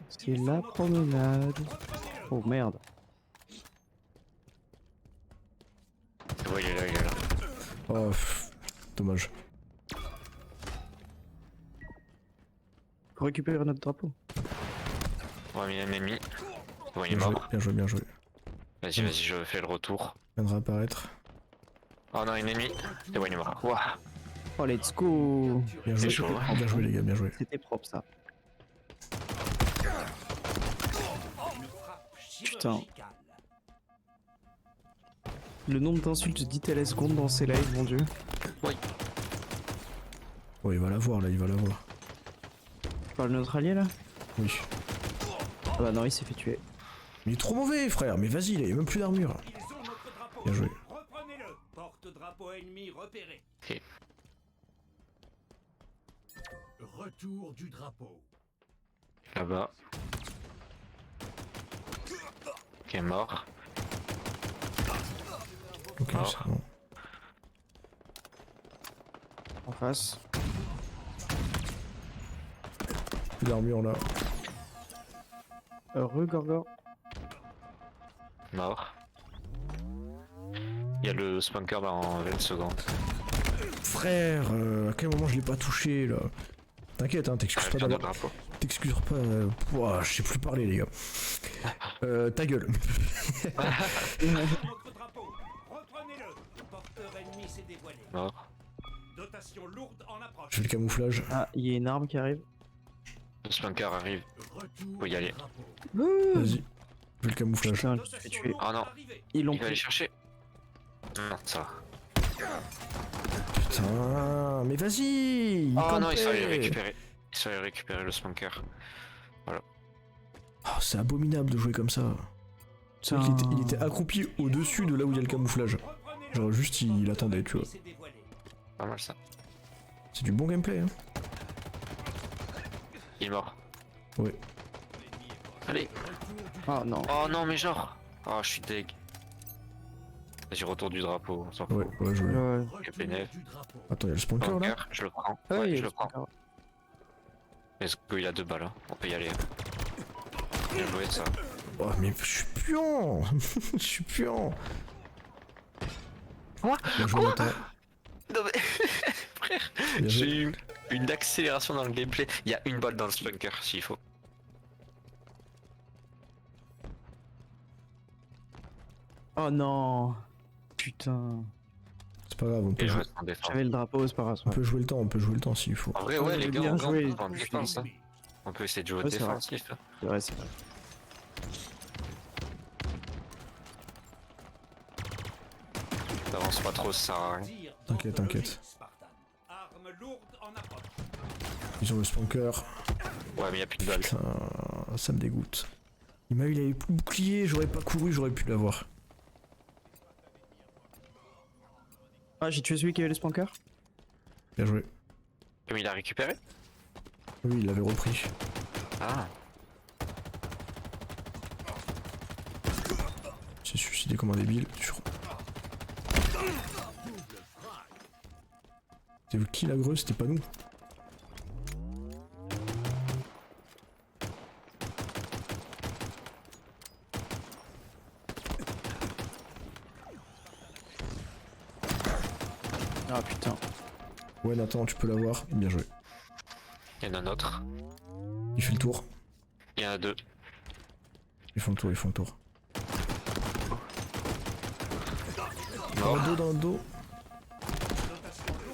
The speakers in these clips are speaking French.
C'est la promenade. Oh merde. Ouais, il est là, il est là. Oh, dommage. Faut récupérer notre drapeau. Ouais, mais il y a un ennemi. Ouais, il est Bien joué, mort. bien joué, bien joué. Vas-y, vas-y, je fais le retour. Il vient de réapparaître. Oh non, un ennemi. Et ouais, il est mort. Ouah. Oh let's go. Bien C'est joué, chaud, hein. bien joué les gars, bien joué. C'était propre ça. Putain. Le nombre d'insultes dites à la seconde dans ces lives, mon dieu. Oui. Oh, il va l'avoir là, il va l'avoir. Tu parles de notre allié là? Oui. Ah bah non, il s'est fait tuer. Mais il est trop mauvais, frère, mais vas-y, il a même plus d'armure. Bien joué. Reprenez-le. Porte-drapeau ennemi repéré. Ok. Retour du drapeau. Là-bas. Qui est mort. Ok, Mort. c'est bon. En face. Plus d'armure là. Heureux Gorgor. Mort. Il y a le spunker là en 20 secondes. Frère, à quel moment je l'ai pas touché là? T'inquiète, hein, t'excuses pas Faire le d'avoir. drapeau. T'excuses pas. Ouah, je sais plus parler, les gars. Ta gueule. Notre drapeau. Reprenez-le. Porteur ennemi s'est dévoilé. Mort. Dotation lourde en approche. Je fais le camouflage. Ah, il y a une arme qui arrive. Le spunker arrive. Retour Faut y aller. du drapeau. Vas-y. Je fais le camouflage. Putain, je me suis fait Dotation tuer. lourde Ah non. arrivée. Ils l'ont Il va aller pris. chercher. Non, ça va. Putain, mais vas-y. il Oh non, campait. il faut aller récupérer. Il faut aller récupérer le spunker. Oh, c'est abominable de jouer comme ça. C'est vrai qu'il était accroupi au-dessus de là où il y a le camouflage. Reprenez-le. Genre juste il attendait, tu vois. S'est dévoilé. Pas mal ça. C'est du bon gameplay, hein. Il est mort. Ouais. Allez. Ah non. Oh non, mais genre. Oh, je suis deg. Vas-y, retour du drapeau. On s'en fout. Ouais, ouais, joué. Ouais. Retour pénètre. du drapeau. Attends, il y a le spunker là. Spunker, je le prends. Ah, Ouais, il y a je le le prends. sniper. Est-ce qu'il a 2 balles hein. On peut y aller. Bien joué ça. Oh, mais je suis puant. Je suis puant. Quoi Bien joué, Nathan. Non mais. Frère, Bien joué. j'ai eu une accélération dans le gameplay. Il y a une balle dans le spunker s'il faut. Oh non. Putain. C'est pas grave, on peut, Et je jouer. reste en défense. J'avais le drapeau, c'est pas grave. On peut jouer le temps, on peut jouer le temps s'il faut. En vrai, ouais, J'ai les gars, bien on joué. peut en défense. Hein. On peut essayer de jouer Ouais, c'est vrai. défensif. Hein. C'est vrai, c'est vrai. T'avances pas trop, ça sert à rien. Tir T'inquiète, t'inquiète. Spartan. Arme lourde en approche. Ils ont le spunker. Ouais, mais y a plus de balles. Putain, ça me dégoûte. Il m'a eu, il avait plus de bouclier, j'aurais pas couru, j'aurais pu l'avoir. Ah, j'ai tué celui qui avait le spanker. Bien joué. Comme il a récupéré. Oui, il l'avait repris. Ah. Il s'est suicidé comme un débile. C'était qui la greu? C'était pas nous. Ah putain. Ouais, Nathan, tu peux l'avoir. Bien joué. Il y en a un autre. Il fait le tour. Il y en a 2. Ils font le tour, ils font le tour. Dans Mort. le dos, dans le dos.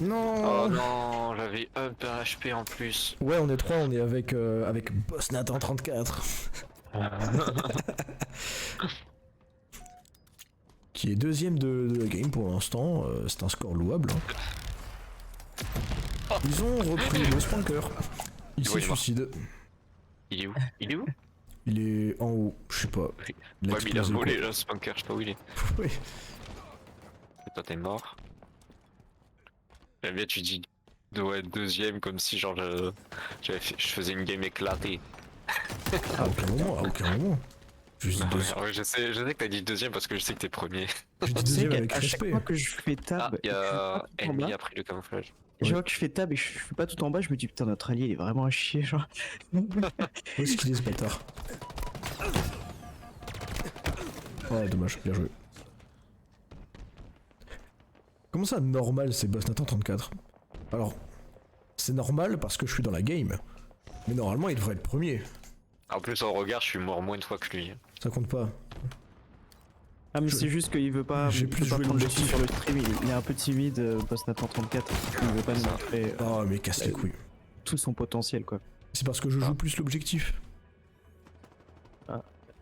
Non. Oh non, j'avais un PHP en plus. Ouais, on est trois, on est avec, avec Boss Nathan 34. Qui est deuxième de la game pour l'instant. C'est un score louable. Hein. Ils ont repris le spunker. Il Ouais, se il est mort. suicide. Il est où? Il est où? Il est en haut, je sais pas. Ouais, mais il a explosé, volé quoi. le spunker, je sais pas où il est. Oui. Et toi, t'es mort. J'aime bien, tu dis ouais, deuxième comme si genre je faisais une game éclatée. À aucun moment, à aucun moment. Je dis Bah, deuxième, ouais, je sais que t'as dit deuxième parce que je sais que t'es premier. je dis Tu sais deuxième avec qu'à chaque respect. fois que je fais Ah, tab, il y et que je a tape en ennemi bas, a pris le camouflage. Je vois que je fais tab et je suis pas tout en bas, je me dis putain notre allié il est vraiment à chier genre. Où est-ce qu'il est ce bâtard? Oh dommage, bien joué. Comment ça normal c'est boss Nathan 34? Alors, c'est normal parce que je suis dans la game. Mais normalement il devrait être premier. En plus, au regard, je suis mort moins de fois que lui. Ça compte pas. Ah mais c'est juste qu'il veut pas, J'ai il plus veut pas joué prendre le l'objectif. dessus sur le stream, il est un peu timide, Boss Nathan 34, il veut pas nous montrer Oh mais casse les couilles. tout son potentiel quoi. C'est parce que je joue plus l'objectif.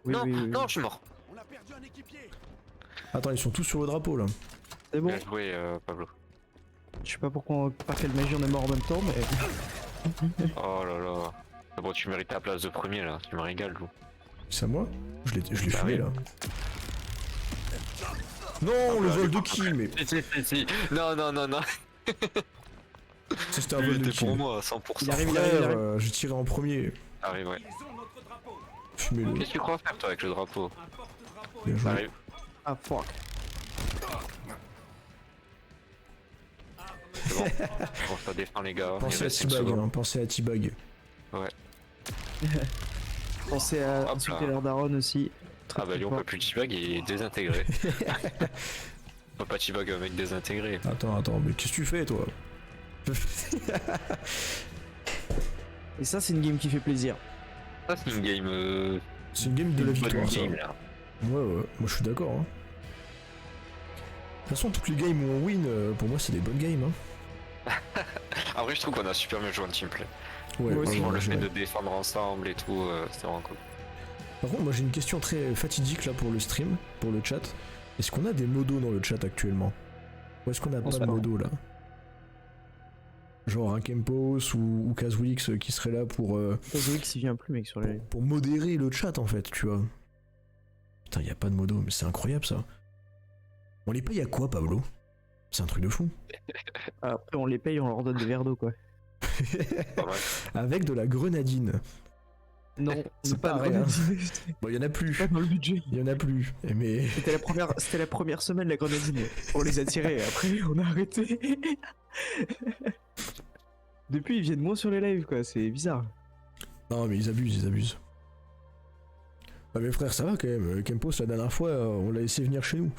Oui, non, oui, oui, non, je suis mort. On a perdu un équipier. Attends, ils sont tous sur le drapeau là. c'est bon. Bien joué, Pablo. Je sais pas pourquoi par quelle magie on est mort en même temps mais... Oh là là. Ah bon, tu mérites ta place de premier là, tu me régales, Lou. C'est à moi? Je l'ai Bah fumé oui. là. Non, le vol de kill, mais Si. Non, non, non, non. c'était un Lui vol de était pour kill. moi à 100%. Il arrive, il Frère, arrive, il arrive. j'ai tiré en premier. Arrive, ouais. Ils ont notre drapeau. Fumez-le. Qu'est-ce que tu crois faire toi avec le drapeau? Un porte-drapeau. Bien joué. Arrive. Ah fuck. C'est bon. Bon, ça défend les gars. Pensez Il à reste une T-Bag, seconde. hein, pensez à T-Bag. Pensez à Hop insulter là. leur daronne aussi. Très, Ah bah très lui on fort. peut plus T-Bag, il est désintégré. On peut pas T-Bag un mec désintégré. Attends, mais qu'est-ce que tu fais toi? Et ça c'est une game qui fait plaisir. Ça c'est une game... C'est une game de la une bonne victoire ça. game, là. Ouais, moi je suis d'accord. Hein. De toute façon, toutes les games où on win, pour moi c'est des bonnes games. Hein. En vrai je trouve qu'on a super bien joué en teamplay. Ouais, Moi aussi, Franchement, le j'ai- fait de défendre ensemble et tout, c'était vraiment cool. Par contre, moi j'ai une question très fatidique là pour le stream, pour le chat. Est-ce qu'on a des modos dans le chat actuellement? Ou est-ce qu'on a pense pas de pas. modos là? Genre un Kempos ou Kazwix qui serait là pour, Kazooix il vient plus mec sur les... pour modérer le chat en fait, tu vois. Putain, y a pas de modo, mais c'est incroyable ça. On les paye à quoi, Pablo? C'est un truc de fou. Après on les paye, on leur donne des verres d'eau quoi. Pas mal. Avec de la grenadine. Non, C'est pas pas de rien. grenadine. Bon, y en a plus. Pas dans le budget. Y en a plus. Mais C'était la première semaine la grenadine. On les a tirés, après on a arrêté. Depuis ils viennent moins sur les lives quoi, c'est bizarre. non, mais ils abusent. Ah mais frère, ça va quand même. Kempos, la dernière fois, on l'a laissé venir chez nous.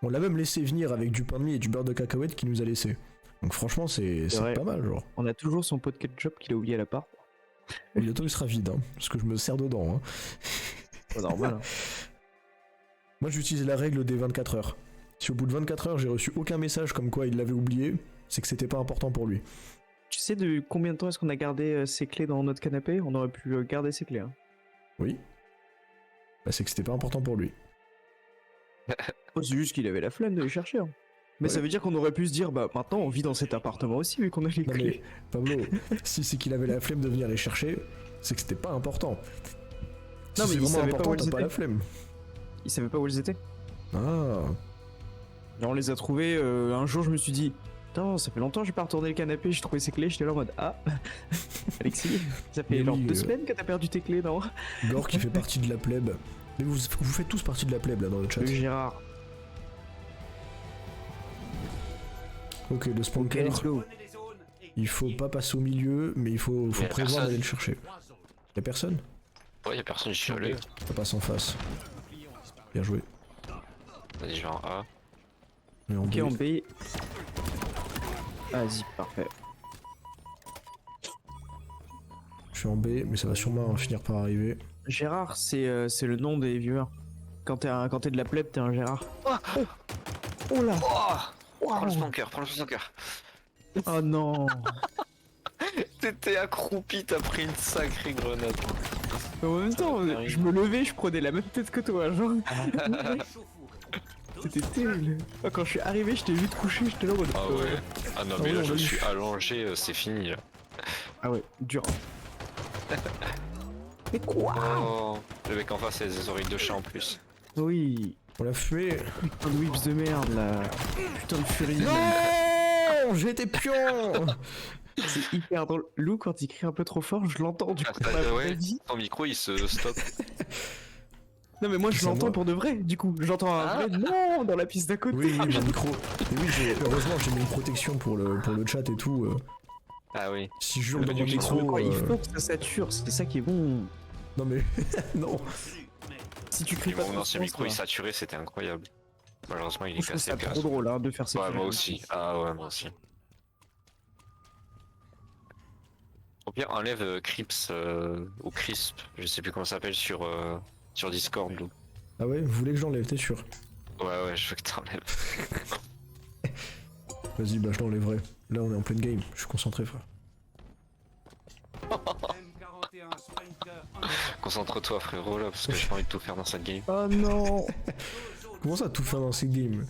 On l'a même laissé venir avec du pain de mie et du beurre de cacahuète qu'il nous a laissé. Donc franchement, c'est vrai. pas mal, genre. On a toujours son pot de ketchup qu'il a oublié à l'appart. Bientôt, il sera vide, hein, parce que je me sers dedans. Hein. Pas normal. Hein. Moi, j'utilise la règle des 24 heures. Si au bout de 24 heures, j'ai reçu aucun message comme quoi il l'avait oublié, c'est que c'était pas important pour lui. Tu sais de combien de temps est-ce qu'on a gardé ces clés dans notre canapé? On aurait pu garder ces clés. Hein. Oui. Bah, c'est que c'était pas important pour lui. Oh, c'est juste qu'il avait la flemme de les chercher. Hein. Mais Ouais. ça veut dire qu'on aurait pu se dire, bah maintenant on vit dans cet appartement aussi vu qu'on a les Non clés. mais, Pablo, si c'est qu'il avait la flemme de venir les chercher, c'est que c'était pas important. Si Non, mais c'est il vraiment savait pas important, où elles t'as pas étaient. la flemme. Ils savaient pas où elles étaient. Ah, Et on les a trouvés. Un jour, je me suis dit, putain, ça fait longtemps que j'ai pas retourné le canapé. J'ai trouvé ces clés. J'étais là en mode, ah, Alexis, ça fait Mais genre oui, 2 semaines que t'as perdu tes clés, non? Gore qui fait partie de la plèbe. Mais vous faites tous partie de la plèbe là dans le chat. Le Gérard. Ok, le Ok, spanker, let's go. Prenez les zones et il faut pas passer au milieu, mais il faut Y a prévoir personne. d'aller le chercher. trois zones. Y'a personne? Ouais, y'a personne, je suis allé. Ça passe en face. Bien joué. Vas-y, je vais en A. Et en Ok, B. en B. Vas-y, parfait. Je suis en B, mais ça va sûrement finir par arriver. Gérard, c'est le nom des viewers. Quand t'es de la plèbe, t'es un Gérard. Oh là! Oh, prends le spanker, prends le spanker. Oh non! T'étais accroupi, t'as pris une sacrée grenade. Mais en même temps, je me levais, je prenais la même tête que toi, genre. C'était terrible. Ah, quand je suis arrivé, je t'ai vu te coucher, j'étais là en mode. Ah ouais. Ah non, Ah mais ouais, là on je l'a me eu. suis allongé, c'est fini là. Ah ouais, dur. Mais quoi? Oh, le mec en face, il a des oreilles de chat en plus. Oui. On l'a fumé. Putain de whips de merde là. Putain de furie. Non, j'ai été pion. C'est hyper drôle. Lou, quand il crie un peu trop fort, je l'entends du coup. Ah, à mon ouais, avis. ton micro il se stoppe. Non mais moi je C'est à l'entends moi. pour de vrai, du coup. J'entends un vrai non dans la piste d'à côté. Oui, oui, mon micro. Et oui, heureusement, j'ai mis une protection pour le chat et tout. Ah oui. Si je hurle dans mon Il micro. faut que ça sature, c'est ça qui est bon. Non, mais. Non. Si tu cries Et pas mon trop ancien fort, micro il ça va. saturait, c'était incroyable. Malheureusement il Je est trouve cassé ça le casque. trop drôle hein, de faire ça. Ouais, moi aussi. Ah ouais, moi aussi. Au pire, enlève Crips ou Crisp, je sais plus comment ça s'appelle sur Discord. Ah ouais, vous voulez que j'enlève, t'es sûr? Ouais, je veux que t'enlèves. Vas-y, bah je l'enlèverai. Là, on est en pleine game. Je suis concentré, frère. M41 Sprinter en Concentre-toi, frérot, là, parce que j'ai pas envie de tout faire dans cette game. Oh non. Comment ça, tout faire dans ces games?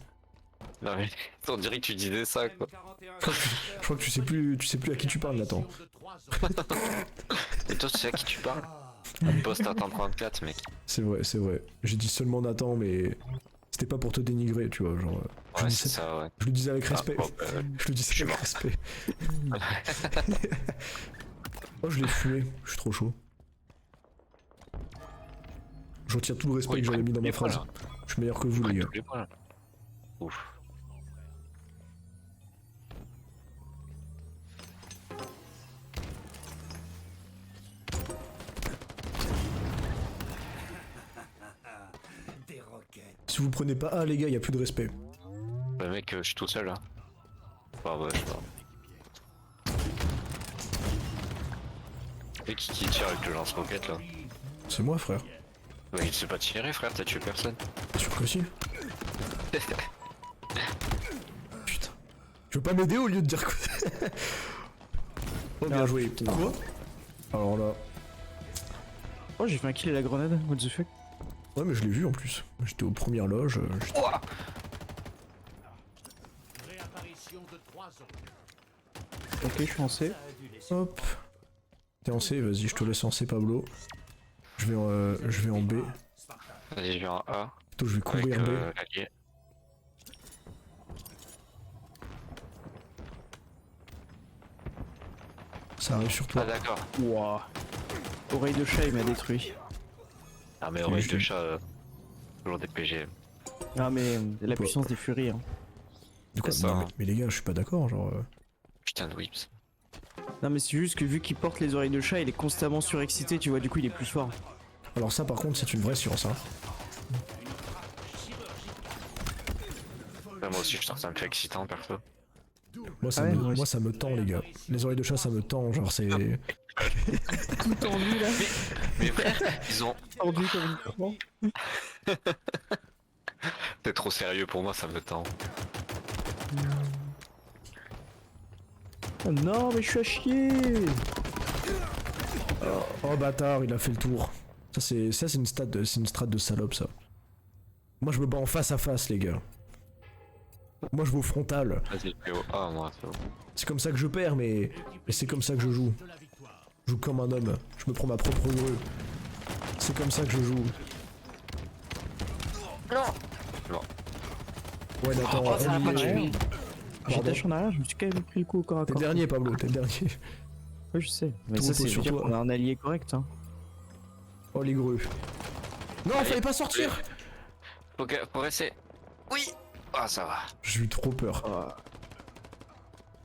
Non, mais on dirait que tu disais ça, quoi. Je crois que tu sais plus à qui tu parles, Nathan. Et toi, tu sais à qui tu parles? Un poste à 34, mec. C'est vrai, c'est vrai. J'ai dit seulement Nathan, mais c'était pas pour te dénigrer, tu vois, genre. Ouais, c'est ça, ouais. Je le disais avec respect. bon, Je le disais je suis avec mort. respect. Oh, je l'ai fumé, je suis trop chaud. Je retire tout le respect que j'avais mis dans ma phrase. Je suis meilleur que vous, les gars. Ouf. des roquettes. Si vous prenez pas A, les gars, y a plus de respect. Bah, mec, je suis tout seul, là. Bah, ouais, je sais pas. Et qui tire avec le lance-roquette, là? C'est moi, frère. Bah, il sait pas tirer, frère, t'as tué personne. Bien sûr que si. Putain. Tu veux pas m'aider au lieu de dire quoi? Oh, bien Ah, joué. putain. Quoi? Alors là. Oh j'ai fait un kill à la grenade, what the fuck. Ouais, mais je l'ai vu en plus. J'étais aux premières loges. Ouah. Réapparition de 3 autres. Ok je suis en C. Ça a dû laisser Hop. T'es en C, vas-y, je te laisse en C, Pablo. Je vais en B. Spartan. Vas-y, je vais en A. Plutôt, je vais Avec courir B. l'allié. Ça arrive sur Ah, toi. d'accord. Wouah. Oreille de chat il m'a détruit. Ah, mais C'est oreille juste de une- chat, toujours des PG. Ah mais la Quoi. puissance des furies hein. De quoi? c'est ça, Non, hein. mais les gars, je suis pas d'accord, genre. Putain de whips. Non mais c'est juste que vu qu'il porte les oreilles de chat il est constamment surexcité tu vois du coup il est plus fort. Alors ça, par contre, c'est une vraie science, hein. Bah, moi aussi, je trouve ça me fait excitant, perso. Moi, ça, Ah ouais, me, moi aussi. moi, ça me tend, les gars. Les oreilles de chat, ça me tend, genre, c'est. Tout tendu là. Mais frère, ils ont. Tendu comme une croix. T'es trop sérieux pour moi, ça me tend. Oh non mais je suis à chier. Oh bâtard, il a fait le tour. C'est une strat de salope, ça. Moi, je me bats en face à face, les gars. Moi, je vais au frontal. Vas-y, PO. Ah, moi, c'est bon. C'est comme ça que je perds, mais c'est comme ça que je joue. Je joue comme un homme. Je me prends ma propre grue. C'est comme ça que je joue. Non. Ouais, Nathan, Oh, ça m'a pas Emily, tué. J'étais Pardon. en arrière, je me suis quand même pris le coup au corps à T'es corps. le dernier, Pablo, t'es le dernier. Oui je sais. Mais Tout ça repose c'est sur sûr toi. qu'on a un allié correct hein. Oh, les grues. Non, Allez. fallait pas sortir. Faut rester. Oui. Ah, ça va. J'ai eu trop peur. Ah.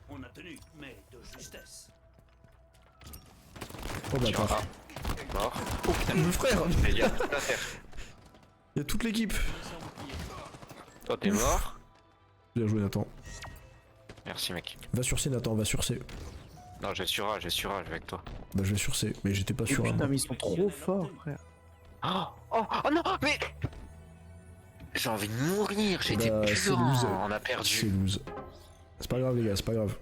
On a tenu, mais de justesse. Oh Tu bâtard. vois. Mort. Oh putain, mon frère. Les gars, toute la terre. Il y a toute l'équipe. Toi, t'es mort. Bien joué, Nathan. Merci, mec. Va sur C, Nathan, va sur C. Non, j'ai sur A, je vais avec toi. Bah, je vais sur C, mais j'étais pas Et sûr. hein, putain moi. mais ils sont trop forts frère. Oh non, mais. J'ai envie de mourir, j'ai été Bah, c'est puant, loser. on a C'est perdu. loose. C'est pas grave, les gars, c'est pas grave.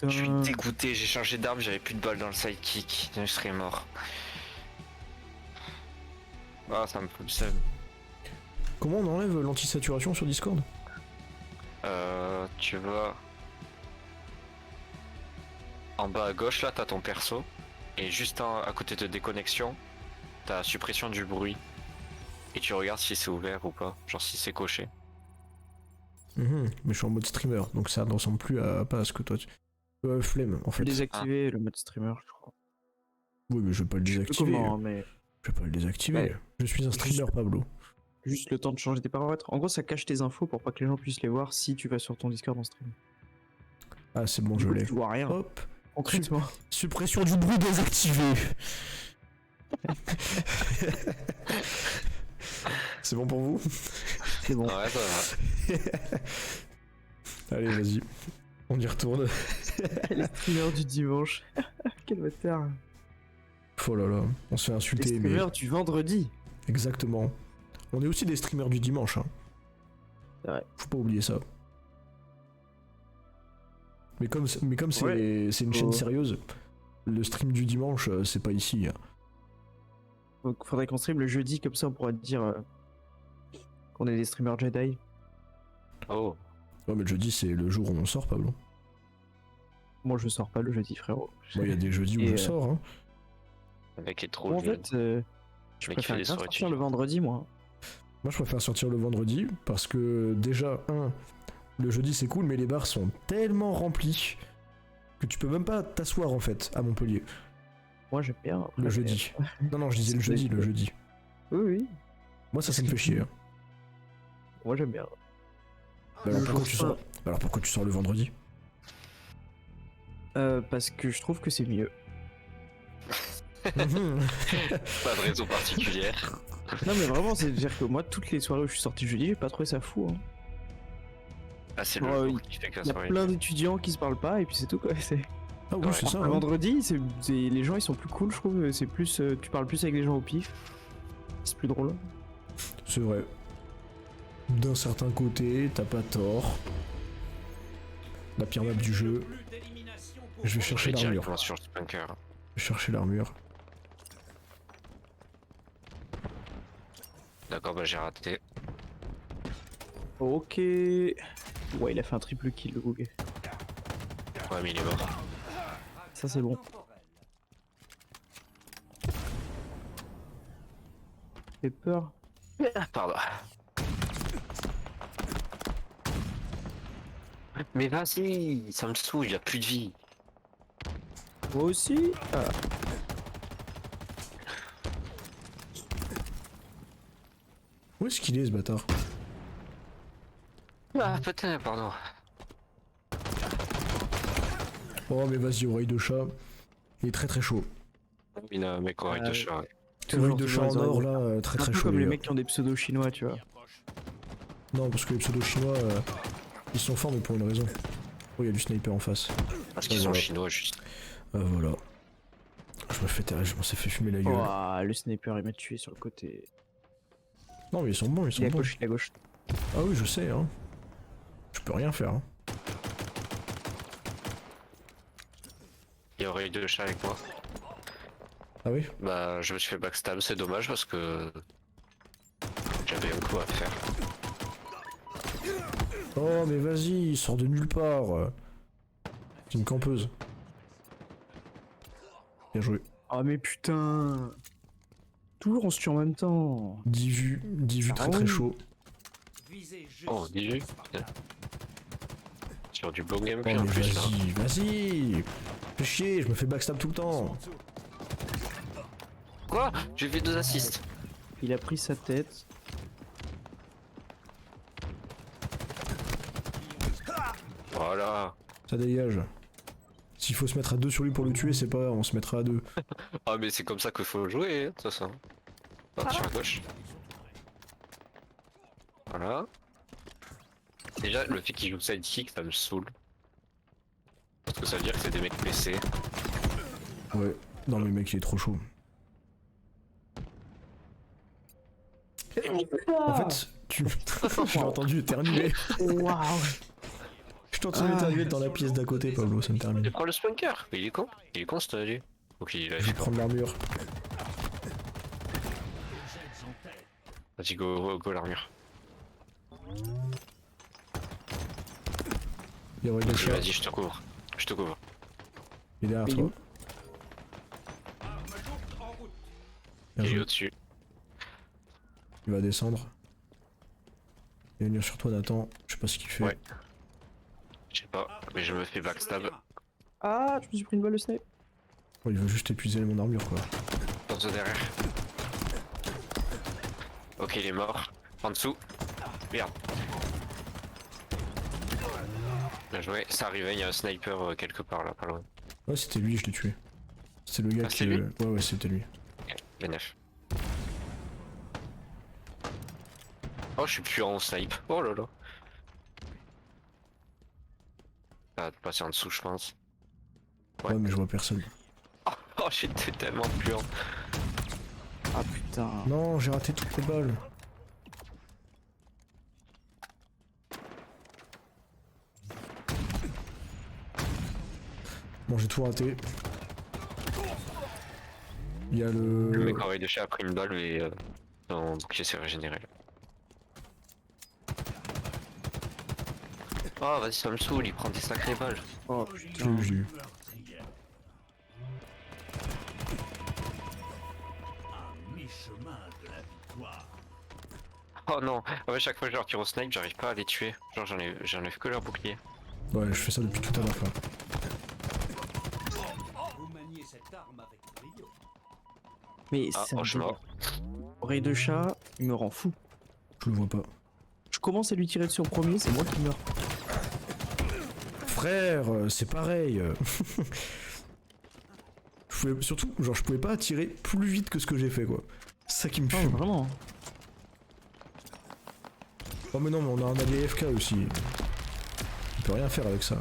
Je suis Putain. dégoûté, j'ai changé d'arme, j'avais plus de balles dans le sidekick, je serais mort. Ah, ça me fout le seum. Comment on enlève l'anti-saturation sur Discord? Tu vas en bas à gauche, là, t'as ton perso. Et juste à côté de déconnexion, t'as suppression du bruit. Et tu regardes si c'est ouvert ou pas, genre si c'est coché. Mais je suis en mode streamer, donc ça ne ressemble plus à pas à ce que toi tu. Flemme, en Faut fait. désactiver le mode streamer je crois. Oui, mais je vais pas le Je sais plus désactiver. comment mais. Je vais pas le désactiver. Ouais. Je suis un streamer, Pablo. Juste le temps de changer tes paramètres. En gros, ça cache tes infos pour pas que les gens puissent les voir si tu vas sur ton Discord en stream. Ah, c'est bon, Du je coup, l'ai. tu vois rien. Hop. Concrètement. Suppression du bruit désactivée. C'est bon pour vous? C'est bon. Ouais, ça va. Allez, vas-y. On y retourne. Les streamers du dimanche. Quel bâtard. Oh là là, on se fait Les insulter, mais streamers du vendredi. exactement. On est aussi des streamers du dimanche. Hein. C'est vrai. Faut pas oublier ça. Mais comme c'est Ouais. c'est une chaîne sérieuse, le stream du dimanche, c'est pas ici. Hein. Donc faudrait qu'on stream le jeudi, comme ça on pourra te dire qu'on est des streamers Jedi. Oh. Ouais, mais le jeudi, c'est le jour où on sort, Pablo. Moi je sors pas le jeudi, frérot. Moi, il y a des jeudis où Et, je sors. Hein. Le mec est trop Bon, en jeune. fait, je Mec, il fait préfère des bien soirées sortir le étudiants. vendredi, moi. Moi, je préfère sortir le vendredi parce que déjà, le jeudi c'est cool, mais les bars sont tellement remplis que tu peux même pas t'asseoir en fait à Montpellier Moi j'aime bien. le Après, jeudi. Non, je disais le jeudi, le jeudi. Oui, oui. Moi, ça me fait chier. Hein. Moi j'aime bien. Bah, alors, pourquoi je tu trouve sors... alors pourquoi tu sors le vendredi? Parce que je trouve que c'est mieux. Pas de raison particulière. Non mais vraiment, c'est-à-dire que moi, toutes les soirées où je suis sorti jeudi, j'ai pas trouvé ça fou. Hein. Ah, c'est le Ouais, jour qui fait que la Il y a soirée. plein d'étudiants qui se parlent pas et puis c'est tout quoi. Ah oui, Ouais. c'est ça. Le Hein. vendredi, les gens ils sont plus cool, je trouve. C'est plus, tu parles plus avec les gens au pif. C'est plus drôle. C'est vrai. D'un certain côté, t'as pas tort. La pire map du jeu. Plus d'élimination pour Je vais Je chercher vais l'armure. directement sur le bunker. Je vais chercher l'armure. D'accord, bah j'ai raté. Ok. Ouais, il a fait un triple kill le bug. Ouais, mais il est mort. Ça c'est bon. Fait peur. Pardon. Mais vas-y, ça me saoule, il a plus de vie. Moi aussi. Ah. Où est-ce qu'il est ce bâtard? Ah, peut-être, pardon. Oh mais vas-y, oreille de chat. Il est très très chaud. Il a un mec oreille de chat. Ouais. Oreille de chat en les or oreilles. là, très Un très peu chaud. comme les gars. mecs qui ont des pseudos chinois, tu vois. Non, parce que les pseudos chinois, ils sont forts mais pour une raison. Oh, il y a du sniper en face. Parce qu'ils sont chinois, juste. Voilà. Je me fais terrer, je m'en suis fait fumer la gueule. Oh, le sniper il m'a tué sur le côté. Non mais ils sont bons, ils Il sont est à bons. gauche, il est à gauche. Ah oui, je sais, hein. Je peux rien faire, hein. Il y a oreille de chat avec moi. Ah oui? Bah, je me suis fait backstab, c'est dommage parce que j'avais un coup à faire. Oh mais vas-y, il sort de nulle part. C'est une campeuse. Bien joué. Oh mais putain. Toujours on se tue en même temps. 10 vues très Ah très oui. chaud. Visez juste Oh, 18. Sur du bon Oh gameplay mais en plus là. vas-y. Fais chier, je me fais backstab tout le temps. Quoi? J'ai fait 2 assists. Il a pris sa tête. Voilà. Ça dégage. S'il faut se mettre à 2 sur lui pour le tuer, c'est pas, on se mettra à 2. Ah, mais c'est comme ça qu'il faut jouer, hein, de toute façon. Partir à gauche. Voilà. Déjà, le fait qu'il joue sidekick, ça me saoule. Parce que ça veut dire que c'est des mecs PC. Ouais. Non mais mec, il est trop chaud. En fait, tu... je l'ai entendu éternuer. Waouh. Je t'ai entendu éternuer dans la pièce d'à côté, Pablo, ça me termine. Il prend le spunker. Mais il est con. Il est con, ce lui. Ok, il a Je vais prendre l'armure. Vas-y, go l'armure. Il y aurait des chats. Vas-y, je te couvre. Je te couvre. Il est derrière Il est toi. où arme lourde en route. Bien Il est joué. au-dessus. Il va descendre. Il va venir sur toi, Nathan. Je sais pas ce qu'il fait. Ouais. Je sais pas, mais je me fais backstab. Ah, je me suis pris une balle de snipe. Oh, il veut juste épuiser mon armure, quoi. Dans ce derrière. Ok, il est mort. En dessous. Regarde. Bien joué. Ça arrivait, il y a un sniper quelque part là, pas loin. Ouais, c'était lui, je l'ai tué. C'est le gars Ah, qui. c'est lui Ouais, c'était lui. Les 9. Oh, je suis plus en snipe. Oh là là. Ah, de passer en dessous, je pense. Ouais. Ouais, mais je vois personne. Oh, j'étais tellement puant. Ah putain. Non, j'ai raté toutes les balles. Bon, j'ai tout raté. Il y a Le le. mec en raid de chat a pris une balle et son bouclier s'est régénéré. Oh, vas-y, ça me saoule, il prend des sacrées balles. Oh Je putain. l'ai eu, je l'ai eu. À mi-chemin de la victoire. Oh non, ah ouais, chaque fois que je leur tire au snipe, j'arrive pas à les tuer. Genre, j'enlève que leur bouclier. Ouais, je fais ça depuis tout à l'heure. Vous maniez cette arme avec brio. Mais Ah, c'est oh, un je suis mort. oreille de chat, il me rend fou. Je le vois pas. Je commence à lui tirer dessus en premier, c'est moi qui meurs. Frère, c'est pareil. Surtout, genre, je pouvais pas tirer plus vite que ce que j'ai fait, quoi. C'est ça qui me Non, fume. vraiment. Oh, mais non, mais on a un allié FK aussi. Il peut rien faire avec ça.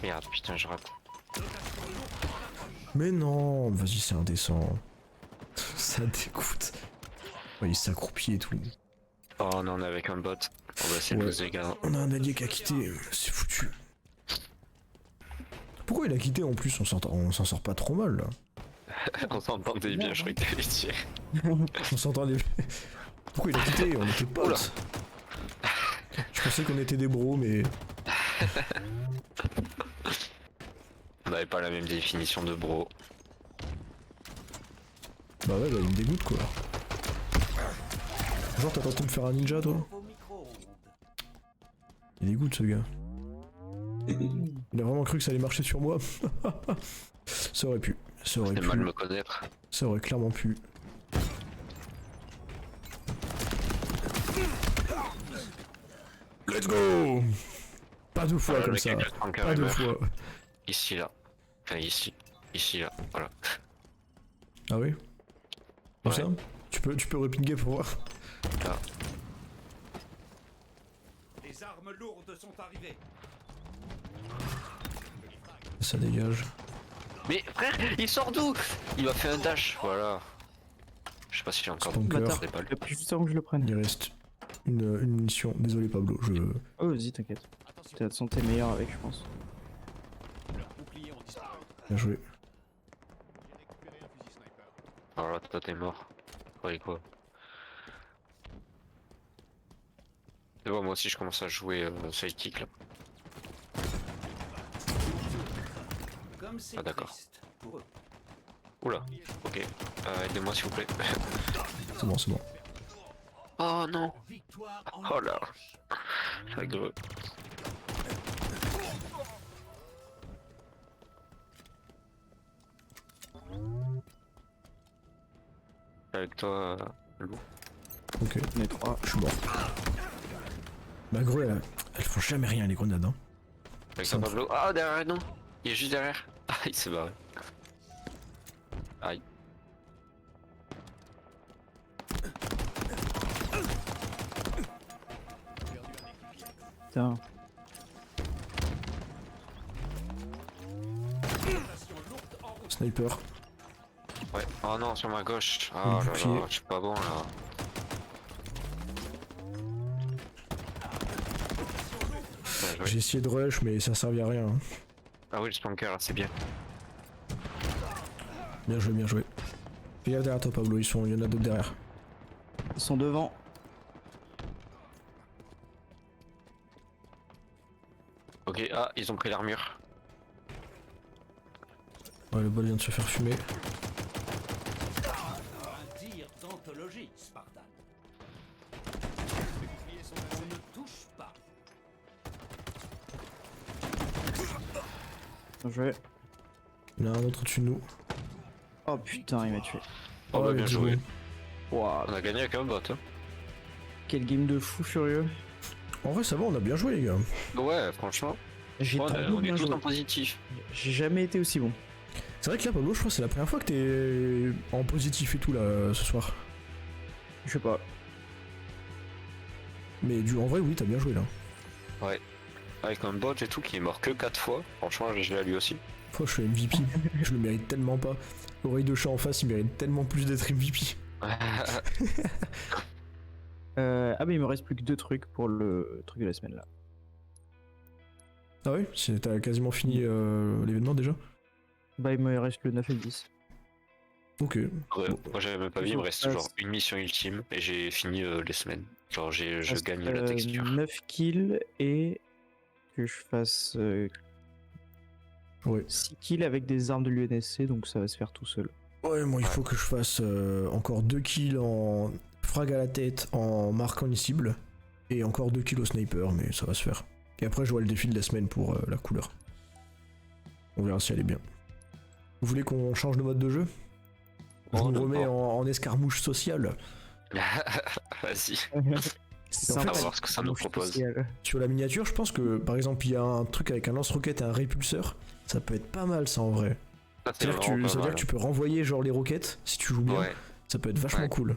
Merde, putain, je rate. Mais non, vas-y, c'est indécent. Ça dégoûte. Ouais, il s'accroupit et tout. Oh non, on est avec un bot. On va essayer de Ouais. poser les gars. On a un allié qui a quitté, c'est foutu. Pourquoi il a quitté en plus? On s'en sort pas trop mal là. On s'entendait bien, je croyais que t'allais tirer. On s'entendait. Pourquoi il a quitté? On était Oula. potes. Je pensais qu'on était des bros, mais. On n'avait pas la même définition de bro. Bah ouais, bah il me dégoûte quoi. Genre, t'as tenté de me faire un ninja toi? Vos micro-ondes. Il dégoûte ce gars. Il a vraiment cru que ça allait marcher sur moi. Ça aurait pu. Ça aurait C'est pu. mal me connaître. Ça aurait clairement pu. Let's go! Pas deux fois Ah, le comme mec ça. avec le tanker, Pas il deux meurt. fois. Ici là. Enfin ici. Ici là. Voilà. Ah oui? Comme Ouais. ça? Tu peux repinguer pour voir. Là. Les armes lourdes sont arrivées. Ça dégage. Mais frère, il sort d'où? Il m'a fait un dash. Voilà. Je sais pas si j'ai encore Bunker. Bâtard, des balles. il a pris juste avant que je le prenne. Il reste une munition. Désolé Pablo, je. Oh, vas-y, t'inquiète. Ta santé meilleure avec, je pense. Bien joué. Alors là, toi t'es mort. Ouais, quoi. C'est bon, moi aussi je commence à jouer sidekick là. Comme c'est Ah, d'accord. triste pour eux. Oula. Ok. Aidez-moi s'il vous plaît. C'est bon, c'est bon. Oh non. Victoire en Oh là. C'est de... Avec toi, Lou. Ok, On est trois. je suis mort. Bah gros, elles font jamais rien les grenades hein. Avec Ça toi, me Pablo. Ah, derrière, non. Il est juste derrière. Ah, il s'est barré. Aïe. Putain. Sniper. Ouais. Oh non, sur ma gauche. Le Ah là bouclier. là, je suis pas bon là. Bien joué. J'ai essayé de rush mais ça servait à rien. Hein. Ah oui, le spanker là, c'est bien. Bien joué, bien joué. Fais gaffe derrière toi Pablo, il y en a d'autres derrière. Ils sont devant. Ok, ah, ils ont pris l'armure. Ouais, le bol vient de se faire fumer. un tir d'anthologie, Spartan. On ne touche pas. Bien joué. Il y en a un autre au-dessus de nous. Oh putain, il m'a tué. On va Ouais, bien let's joué. go. Waouh, On a gagné avec un bot. Hein. quel game de fou furieux. En vrai, ça va, on a bien joué, les gars. Ouais, franchement. J'ai On trop est bien tous joué. en positif. J'ai jamais été aussi bon. C'est vrai que là, Pablo, je crois que c'est la première fois que t'es en positif et tout, là, ce soir. Je sais pas. Mais en vrai, oui, t'as bien joué, là. Avec un bot et tout qui est mort que 4 fois. Franchement, j'ai à lui aussi. Fois, je suis MVP. Je le mérite tellement pas. Oreille de chat en face, il mérite tellement plus d'être MVP. Ah mais il me reste plus que 2 trucs pour le truc de la semaine là. Ah ouais? T'as quasiment fini l'événement déjà? Bah il me reste le 9 et le 10. Ok. Ouais, Bon. moi j'avais même pas vu, il me reste genre une mission ultime et j'ai fini les semaines. Genre je gagne la texture. 9 kills et que je fasse Ouais. 6 kills avec des armes de l'UNSC, donc ça va se faire tout seul. Ouais, moi il faut que je fasse encore 2 kills en frag à la tête en marquant une cible. Et encore 2 kills au sniper, mais ça va se faire. Et après, je vois le défi de la semaine pour la couleur. On verra si elle est bien. Vous voulez qu'on change de mode de jeu? Je Oh, vous non, remets non. en escarmouche sociale. Vas-y. C'est En fait, on va voir ce que ça nous propose. Sur la miniature, je pense que par exemple, il y a un truc avec un lance-roquette et un répulseur. Ça peut être pas mal, ça en vrai. Ça, c'est C'est-à-dire que vraiment ça veut pas dire que tu peux renvoyer genre les roquettes si tu joues bien. mal. Ouais, Ça peut être vachement Ouais. cool.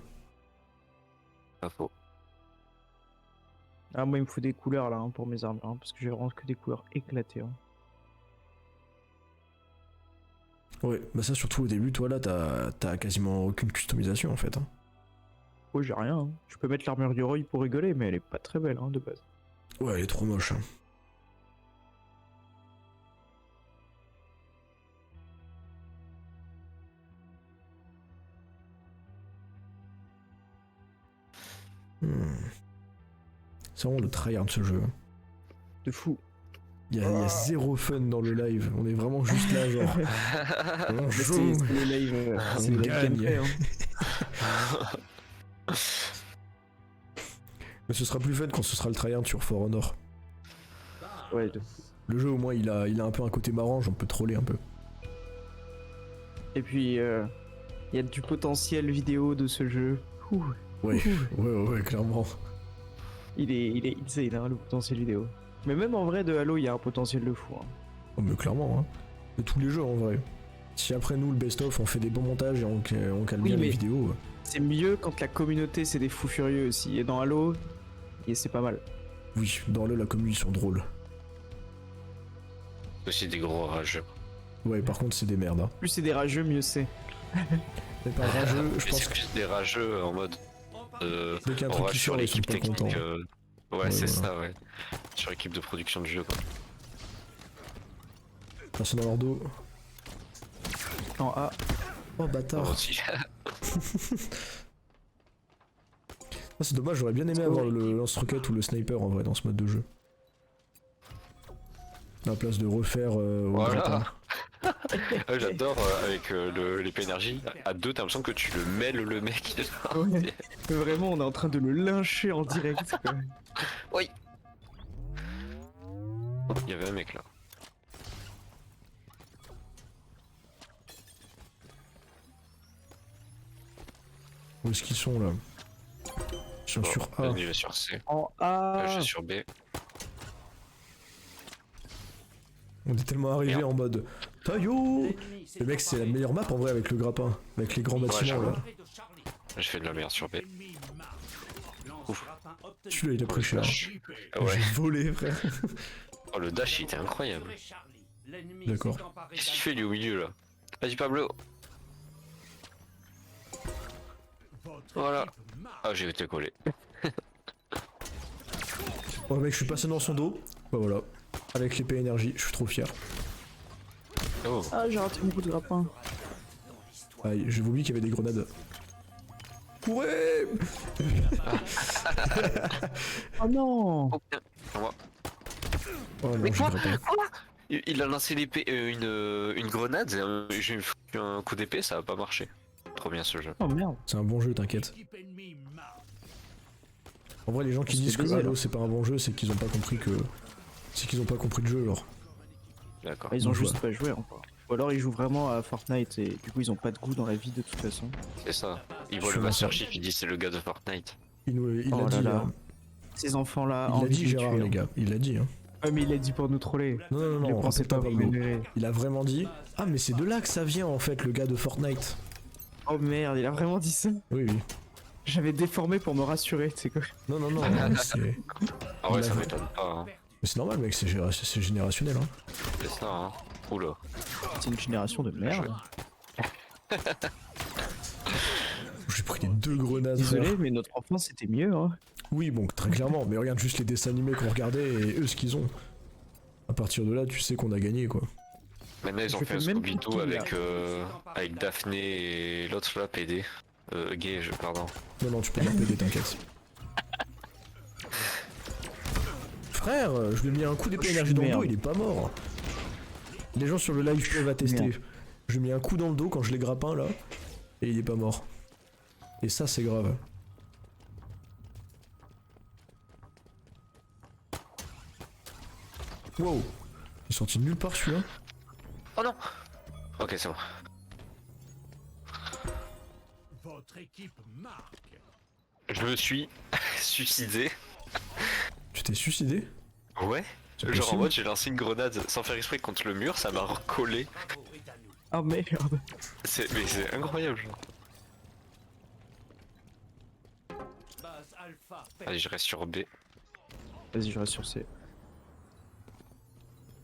pas faux. Ah moi il me faut des couleurs là hein, pour mes armes, hein, parce que j'ai vraiment que des couleurs éclatées. Hein. Ouais, bah ça surtout au début, toi là, t'as quasiment aucune customisation en fait. Hein. Oh j'ai rien. Hein. Je peux mettre l'armure du Roy pour rigoler, mais elle est pas très belle hein, de base. Ouais, elle est trop moche. Hein. C'est vraiment le tryhard de ce jeu. Hein. De fou. Il y a zéro fun dans le live. On est vraiment juste là, genre. On Mais joue. c'est le live, On c'est le live gagne. gameplay. Hein. Mais ce sera plus fun quand ce sera le tryhard sur For Honor. Ouais, Le jeu, au moins, il a un peu un côté marrant, j'en peux troller un peu. Et puis il y a du potentiel vidéo de ce jeu. Ouh. Ouais, ouais, clairement. Il est insane hein, le potentiel vidéo. Mais même en vrai de Halo il y a un potentiel de fou. Hein. Oh, mais clairement, hein. De tous les jeux en vrai. Si après nous, le best-of, on fait des bons montages et on calme Oui, bien les mais- vidéos. C'est mieux quand la communauté c'est des fous furieux aussi. Et dans Halo, et c'est pas mal. Oui, dans le, la commune, ils sont drôles. Aussi des gros rageux. Ouais, par contre, c'est des merdes. Hein. Plus c'est des rageux, mieux c'est. Mais pas rageux, je Mais pense c'est que plus des rageux en mode. dès qu'il y a un On truc rage qui sur sort, ils sont l'équipe pas contents. technique. Ouais, c'est voilà. ça, ouais. Sur l'équipe de production du jeu, quoi. Personne dans leur dos. En A. Oh Moi bâtard. aussi. Ah, c'est dommage, j'aurais bien aimé avoir le lance-roquette ou le sniper en vrai dans ce mode de jeu. À la place de refaire au gratin. Voilà. Ouais, j'adore avec l'épée énergie. À deux, t'as l'impression que tu le mêles le mec. Ouais. Vraiment, on est en train de le lyncher en direct. Quoi. Oui. Il y avait un mec là. Où est-ce qu'ils sont là? Ils sont Bon, sur A. lui, il est sur C. En A. Je suis sur B. On est tellement arrivé Merde. en mode Tayo. Le mec, c'est la meilleure map en vrai avec le grappin. Avec les grands bâtiments j'avoue. là. Je fais de la merde sur B. Ouf. Celui-là, il a pris cher. Ah ouais. J'ai volé, frère. Oh, le dash, il était incroyable. D'accord. Qu'est-ce qu'il fait lui au milieu là? Vas-y Pablo. Voilà. Ah, j'ai été collé. Oh mec, je suis passé dans son dos. Bah voilà. Avec l'épée énergie, je suis trop fier. Oh. Ah, j'ai raté mon coup de grappin. Aïe, j'ai oublié qu'il y avait des grenades. Ouais. Oh non. Oh putain. Sur moi. Oh non, Mais j'ai quoi raté. Il a lancé l'épée, une grenade, et, j'ai foutu un coup d'épée, ça a pas marché. Trop bien ce jeu. Oh merde. C'est un bon jeu, t'inquiète. En vrai, les gens qui C'est disent que baisé, Halo là. c'est pas un bon jeu, c'est qu'ils ont pas compris que. C'est qu'ils ont pas compris le jeu, genre. D'accord. Ils ont Bon, juste ouais. pas joué encore. Ou alors ils jouent vraiment à Fortnite et du coup ils ont pas de goût dans la vie de toute façon. C'est ça. Il voit le Sûrement Master ça. Chief, il dit c'est le gars de Fortnite. Il Oh l'a là dit, là. hein. Ces enfants-là. Il l'a dit Gérard les gars, il l'a dit. Hein. Ouais mais il l'a dit pour nous troller. Non, non, Je non, pensais répète pas pas le mot. vrai. Il a vraiment dit ah mais c'est de là que ça vient en fait le gars de Fortnite. Oh merde, il a vraiment dit ça. Oui oui. J'avais déformé pour me rassurer, tu sais quoi. Non non non, c'est Ah ouais, Il ça a- m'étonne pas. Hein. mais c'est normal mec, c'est générationnel hein. C'est ça, hein. Oula. C'est une génération de merde. J'ai pris les 2 grenades. Désolé, frère. mais notre enfance c'était mieux, hein. Oui bon très clairement, mais regarde juste les dessins animés qu'on regardait et eux ce qu'ils ont. À partir de là tu sais qu'on a gagné quoi. Maintenant ils ont Je fait un fais même Scooby-Doo plus de avec Daphné et l'autre là, PD. Gage, pardon. Non non tu peux dire PD t'inquiète. Frère, je lui ai mis un coup d'épée énergie dans le dos, Merde. il est pas mort. Les gens sur le live peuvent attester. Merde. Je lui ai mis un coup dans le dos quand je l'ai grappin là, et il est pas mort. Et ça c'est grave. Wow, il est sorti de nulle part celui-là. Oh non. Ok, c'est bon. Votre équipe marque. Je me suis suicidé. Tu t'es suicidé? Ouais. C'est Genre en possible mode j'ai lancé une grenade sans faire exprès contre le mur, ça m'a recollé. Bravo est à nous. Oh merde. Mais c'est incroyable. Genre. Base Alpha. Allez, je reste sur B. Vas-y, je reste sur C.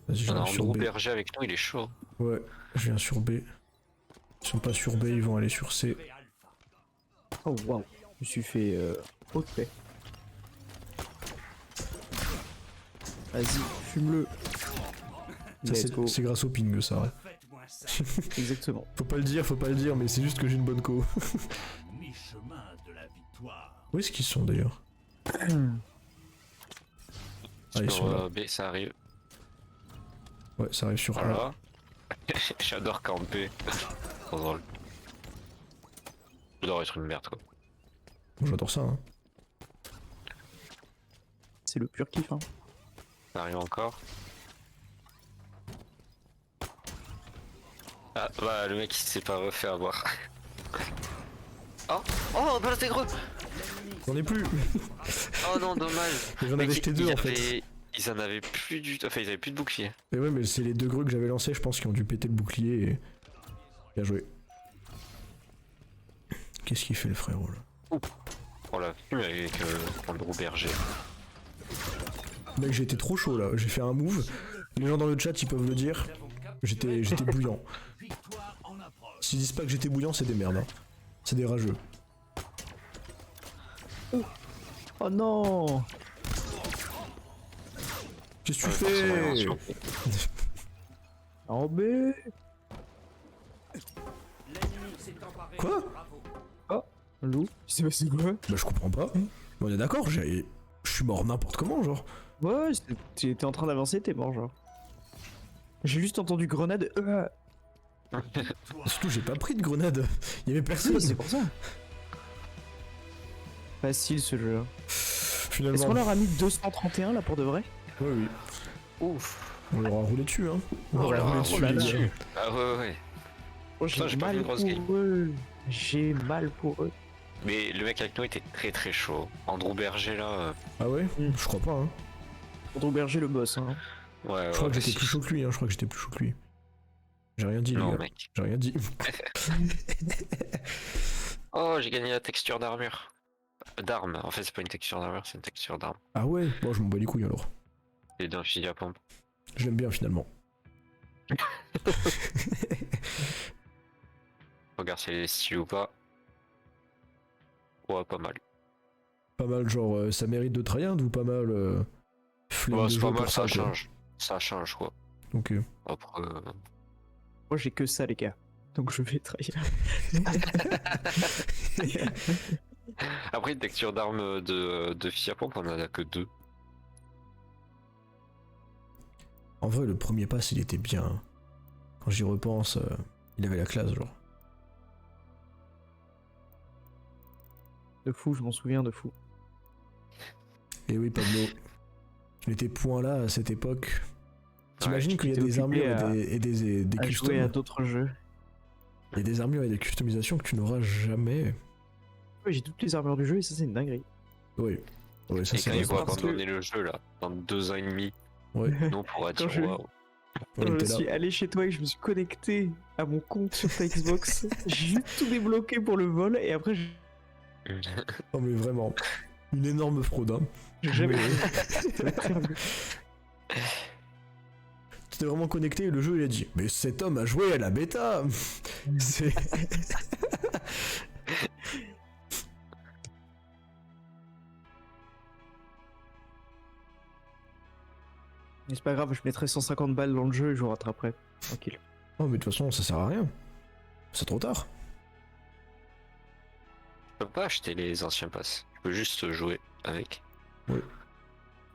Vas-y, On a j'arrive sur Andrew B. Berger avec nous, il est chaud. Ouais, je viens sur B. Ils sont pas sur B, ils vont aller sur C. Alpha. Oh waouh. Je me suis fait haute paix. Vas-y, fume-le. Ça, Let's go. c'est grâce au ping ça. Ouais. Faites-moi ça. Exactement. Faut pas le dire, mais c'est juste que j'ai une bonne co. Mi-chemin de la victoire. Où est-ce qu'ils sont d'ailleurs? Ah, ils sont Sur là. B, ça arrive. Ouais, ça arrive sur A. Voilà. J'adore camper. Trop drôle. J'adore être une merde quoi. Bon, j'adore ça. Hein. C'est le pur kiff, hein. Ça arrive encore. Ah bah le mec il s'est pas refait avoir. Oh oh bah c'est gros. J'en ai plus. Oh non dommage. Mais j'en Mec, avais jeté deux en fait. Ils en avaient plus du tout. Enfin ils avaient plus de bouclier. Et ouais, mais c'est les 2 greux que j'avais lancés, je pense, qui ont dû péter le bouclier et. Bien joué. Qu'est-ce qu'il fait le frérot là? Oh la fume avec Andrew Berger. Mec, j'étais trop chaud là, j'ai fait un move. Les gens dans le chat ils peuvent le dire. J'étais bouillant. Victoire en approche. S'ils disent pas que j'étais bouillant, c'est des merdes. Hein. C'est des rageux. Oh non. Qu'est-ce que tu Forcément, fais? sur- En B. L'ennemi s'est emparé. Quoi? Bravo. Loup. Il s'est passé quoi? Bah je comprends pas. On est d'accord, je suis mort n'importe comment genre. Ouais, tu étais en train d'avancer, t'es mort, genre. J'ai juste entendu grenade. Surtout j'ai pas pris de grenade. Il y avait personne. C'est pour ça. Facile ce jeu. Finalement. Est-ce qu'on leur a mis 231 là pour de vrai? Ouais, oui. Ouf. On leur a roulé dessus hein. On Oh leur a là roulé là, dessus. oh là les là. gars. Ah ouais ouais. Oh, Putain, j'ai pas fait une grosse game. eux. J'ai mal pour eux. Mais le mec avec nous était très très chaud. Andrew Berger là. Ah ouais? Mm. Je crois pas hein. Andrew Berger le boss, hein. Ouais. Je crois que j'étais si. plus chaud que lui hein. Je crois que j'étais plus chaud que lui. J'ai rien dit les Non gars. mec. J'ai rien dit. Oh j'ai gagné la texture d'armure. D'arme. En fait c'est pas une texture d'armure, c'est une texture d'arme. Ah ouais? Bon je m'en bats les couilles alors. Et d'un fusil à pompe. Je l'aime bien finalement. Regarde si elle est stylée ou pas. Ouais pas mal. Pas mal genre ça mérite de tryhard ou pas mal flemme Ouais, de c'est jouer pas mal, pour ça quoi. change. Ça change quoi. Ok. Après. Moi j'ai que ça les gars. Donc je vais trahir. Après une texture d'arme de fusil à pompe on en a que 2. En vrai le premier pass il était bien. Hein. Quand j'y repense, il avait la classe genre. De fou, je m'en souviens de fou. Et oui Pablo. Tu n'étais point là à cette époque. T'imagines qu'il y a t'es des occupé armures à- et des à jouer à customs. d'autres jeux. Il y a des armures et des customisations que tu n'auras jamais. Ouais, j'ai toutes les armures du jeu et ça c'est une dinguerie. Oui. Ouais, ça Et c'est quand ils vrai. vont parce que- abandonner le jeu là, dans 2 ans et demi, Ouais. nous on pourra Quand dire je- waouh. On Quand je était là. suis allé chez toi et que je me suis connecté à mon compte sur ta Xbox, j'ai juste tout débloqué pour le vol et après Non mais vraiment. Une énorme fraude, hein. j'ai jamais. Mais- Tu t'es vraiment connecté et le jeu il a dit mais cet homme a joué à la bêta. C'est... Mais c'est pas grave, je mettrai 150 balles dans le jeu et je vous rattraperai. Tranquille. Oh mais de toute façon ça sert à rien. C'est trop tard. Tu peux pas acheter les anciens passes. Tu peux juste jouer avec. Mais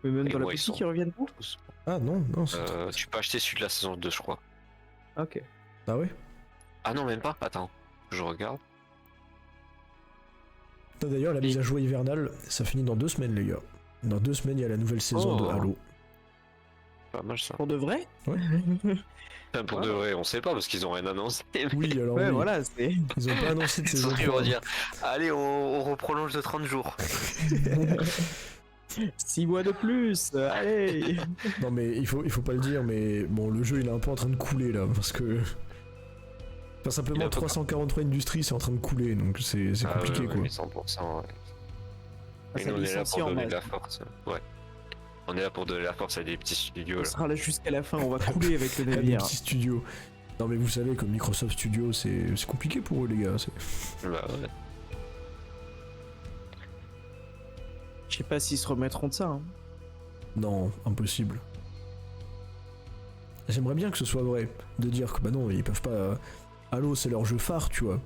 même Et dans la moi, ils boutique, sont- qui reviennent pour. Ah non, non. Tu peux acheter celui de la saison 2 je crois. Ok. Ah ouais. Ah non même pas, attends, je regarde. Non, d'ailleurs la mise à jour hivernale, ça finit dans 2 semaines les gars. Dans 2 semaines il y a la nouvelle saison de Oh. Halo. Pas mal ça. Pour de vrai Enfin, pour de vrai, on sait pas parce qu'ils ont rien annoncé. Oui alors Ouais, oui. voilà, c'est. Ils ont pas annoncé de saison Ils vont 3. dire allez on reprolonge de 30 jours. 6 mois de plus, allez. Non mais il faut pas le dire mais bon le jeu il est un peu en train de couler là parce que... Enfin Il simplement a pas- 343 Industries c'est en train de couler donc c'est Ah compliqué ouais, quoi. mais 100%. Ouais. Mais Ça nous on est là licencie pour en donner de masse. la force. Ouais. On est là pour donner la force à des petits studios On là. sera là jusqu'à la fin, on va couler avec le Ah, des navire. petits studios. Non mais vous savez comme Microsoft Studios c'est compliqué pour eux les gars. Bah ouais. Je sais pas s'ils se remettront de ça. Hein. Non, impossible. J'aimerais bien que ce soit vrai, de dire que bah non, ils peuvent pas... Halo, c'est leur jeu phare, tu vois.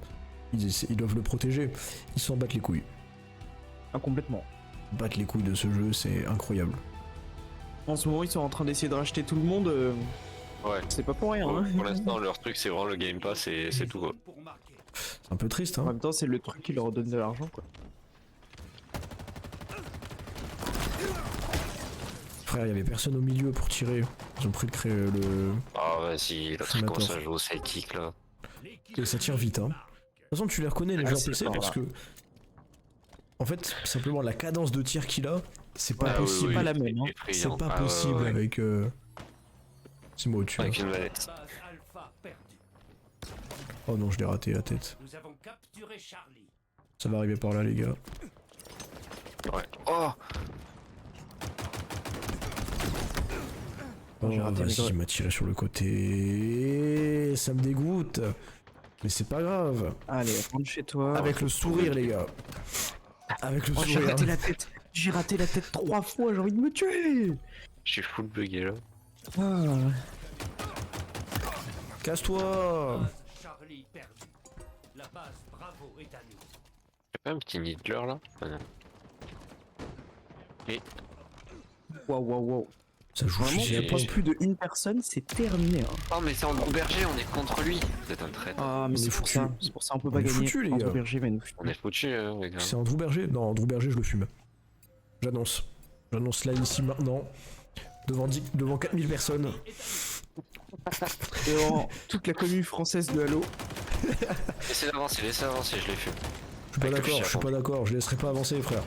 Ils doivent le protéger. Ils s'en battent les couilles. Ah, complètement. Battent les couilles de ce jeu, c'est incroyable. En ce moment, ils sont en train d'essayer de racheter tout le monde. Ouais. C'est pas pour rien. Pour, Hein. pour l'instant leur truc c'est vraiment le Game Pass et c'est tout quoi. Pour marquer. C'est un peu triste, En hein. même temps, c'est le truc qui leur donne de l'argent, quoi. Frère, il y avait personne au milieu pour tirer. Ils ont pris le... Ah vas-y, le truc Sénateur. commence à jouer au sidekick là. Et ça tire vite, hein. De toute façon, tu les reconnais, les Ah, joueurs c'est PC, fort, parce là. que... En fait, simplement, la cadence de tir qu'il a, c'est pas Ah oui, possible. oui. Pas la même. Hein. C'est Effrayant. pas Ah ouais, possible ouais. avec... C'est moi au-dessus. Avec hein. une manette. Base Alpha perdue. Oh non, je l'ai raté la tête. Nous avons capturé Charlie. Ça va arriver par là, les gars. Ouais. Oh Oh, J'ai raté, mais vas-y, quand il m'a tiré sur le côté. Ça me dégoûte. Mais c'est pas grave. Allez, rentre chez toi. Avec le sourire, les gars. Avec le Oh, j'ai sourire. raté la tête. J'ai raté la tête 3 fois, j'ai envie de me tuer. Je suis full bugué là. Ah. Casse-toi. Base Charlie perdue. La base Bravo est à nous. Y'a pas un petit Needler là? Ah non. Waouh, waouh, waouh. Ça joue Vraiment, fusil à il pompe. n'y plus de une personne, c'est terminé. Hein. Oh mais c'est Andrew Berger, on est contre lui. Vous êtes un traître. Ah, mais On est c'est pour foutu. ça. C'est pour ça, on peut On pas est gagner. foutu, les Andrew gars. Berger va nous On est foutus les gars. C'est Andrew Berger? Non, Andrew Berger, je le fume. J'annonce. J'annonce là, ici, maintenant. Devant 4000 personnes. devant toute la commune française de Halo. Laissez avancer, je l'ai fait. Je suis pas Avec le d'accord, fusil à je suis pas d'accord. Je laisserai pas avancer, frère.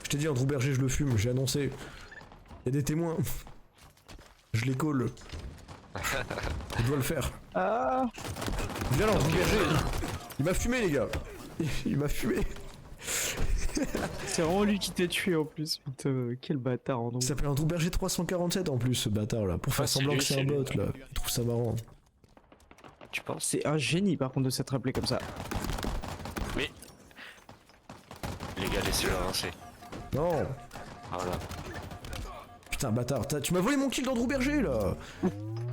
Je t'ai dit, Andrew Berger, je le fume. J'ai annoncé. Y a des témoins. Je les colle. Je dois le faire. Ah, Viens là, Andrew Berger. Il m'a fumé, les gars. Il m'a fumé. c'est vraiment lui qui t'a tué en plus. Putain, quel bâtard, Andrew. Il s'appelle Andrew Berger 347 en plus, ce bâtard là. Pour faire Ah, c'est semblant lui, que c'est c'est un lui. bot là. Il trouve ça marrant. Tu penses? C'est un génie par contre de s'être rappelé comme ça. Les gars, laissez-le avancer. Non. Voilà. Putain, bâtard. Tu m'as volé mon kill d'Andrew Berger là.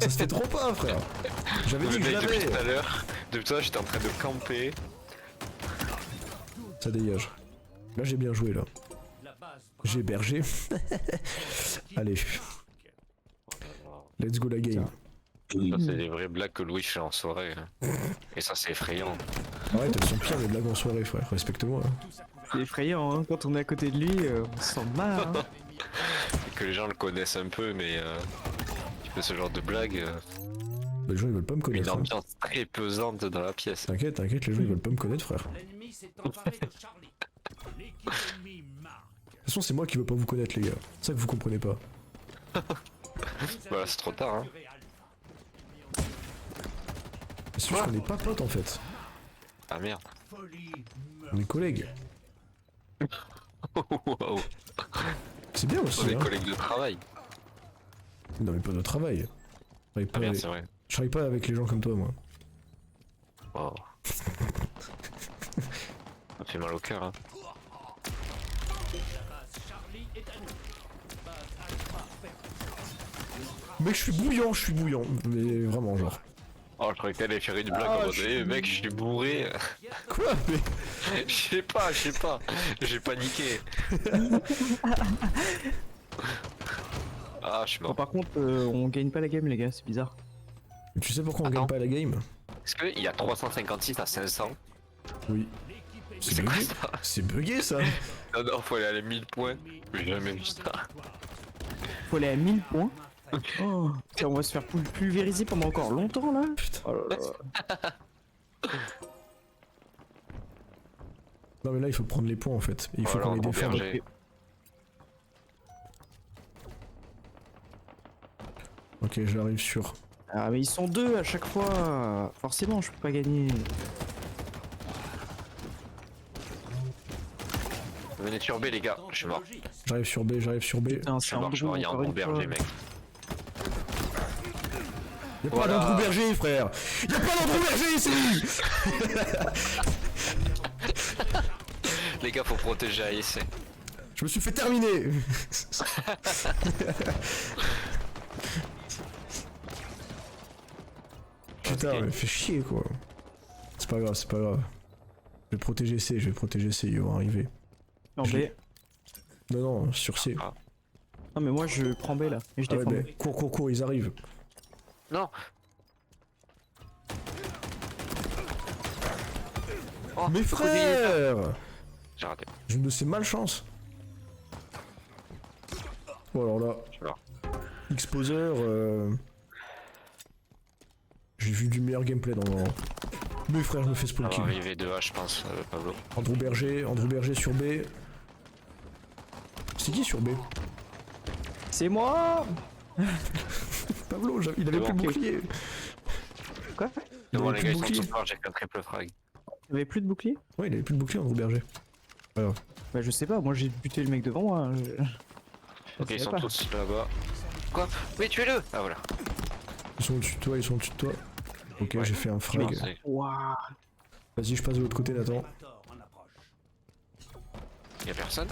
Ça se fait trop pas, frère. J'avais dit Le que je mec, depuis tout l'avais. à l'heure, depuis tout à l'heure, j'étais en train de camper. Ça dégage. Là, j'ai bien joué là. La base J'ai Berger. Allez, let's go la game. Ça, c'est des vraies blagues que Louis fait en soirée. hein. Et ça, c'est effrayant. Arrête, elles sont pires les blagues en soirée, frère. Respecte-moi. Hein. C'est effrayant, hein. Quand on est à côté de lui, on se sent mal. Hein. que les gens le connaissent un peu, mais tu fais ce genre de blague, Les gens ils veulent pas me une connaître. Hein. ambiance très pesante dans la pièce. T'inquiète, t'inquiète, les gens ils veulent pas me connaître, frère. De L'ennemi s'est emparé de Charlie. L'équipe ennemie marque. toute façon, c'est moi qui veux pas vous connaître, les gars. C'est ça que vous comprenez pas. Voilà, c'est trop tard, hein. C'est juste qu'on est pas potes en fait. Ah merde. Folie meurt. On est collègues. Waouh. C'est bien On aussi, est hein. collègues de travail. Non, mais pas de travail. Je Ah merde, c'est vrai. travaille pas avec les gens comme toi, moi. Wow. Ça fait mal au cœur, hein. La base Charlie est à nous. Base Alpha perdue. Mec, je suis bouillant. Mais vraiment, genre. Oh, je croyais que t'allais faire une blague en mode eh, mec, je suis bourré. Quoi? Mais. Je sais pas. J'ai paniqué. Ah, je suis Bon, mort. par contre, on gagne pas la game, les gars, c'est bizarre. Tu sais pourquoi on Attends. gagne pas la game? Est-ce qu'il y a 356 à 500? Oui. C'est quoi bugué. ça? C'est bugué ça. Non, faut aller à les 1000 points. J'ai jamais vu ça. Faut aller à 1000 points. Oh, tiens, on va se faire pulvériser pendant encore longtemps là. Putain. Oh là là. Non mais là il faut prendre les points en fait. Et il faut Voilà, qu'on les on défende. berger. Ok, j'arrive sur. Ah mais ils sont deux à chaque fois. Forcément, je peux pas gagner. Venez sur B, les gars. Je suis mort. J'arrive sur B, j'arrive sur B. Putain, Je suis c'est mort, je suis mort. Il y a un encore bon une fois. berger, mec. Y'a Voilà. pas d'Andrew Berger, frère. Y'a pas d'Andrew Berger ici. Les gars, faut protéger AIC. Je me suis fait terminer. Putain, mais fais chier quoi. C'est pas grave, c'est pas grave. Je vais protéger C, ils vont arriver. En Je B. l'ai. Non, non, sur C. Ah. Non mais moi je prends B là et je Ah ouais, défends. mais cours, ils arrivent. Non. Oh, Mes frères, j'ai raté. j'ai une de ces malchances. Bon alors là, Je suis mort. Exposeur, j'ai vu du meilleur gameplay dans le... Mes frères, je me fais Ça spawn va kill. arriver 2A, je pense, Pablo. Andrew Berger sur B. C'est qui sur B? C'est moi. Pablo, il avait C'est plus bon. de bouclier. Quoi? Il Devant avait les plus gars, de ils sont bouclier. tous morts, j'ai qu'un triple frag. T'avais plus de bouclier? Ouais, il avait plus de bouclier, Andrew Berger. Alors, Bah je sais pas, moi j'ai buté le mec devant moi. Ok, ils sont pas. tous là-bas. Quoi? Oui, tuez-le! Ah voilà. ils sont au-dessus de toi, Ok, Ouais. j'ai fait un frag. C'est- Waouh. Vas-y, je passe de l'autre côté, Nathan. Prédator en approche. Y'a personne?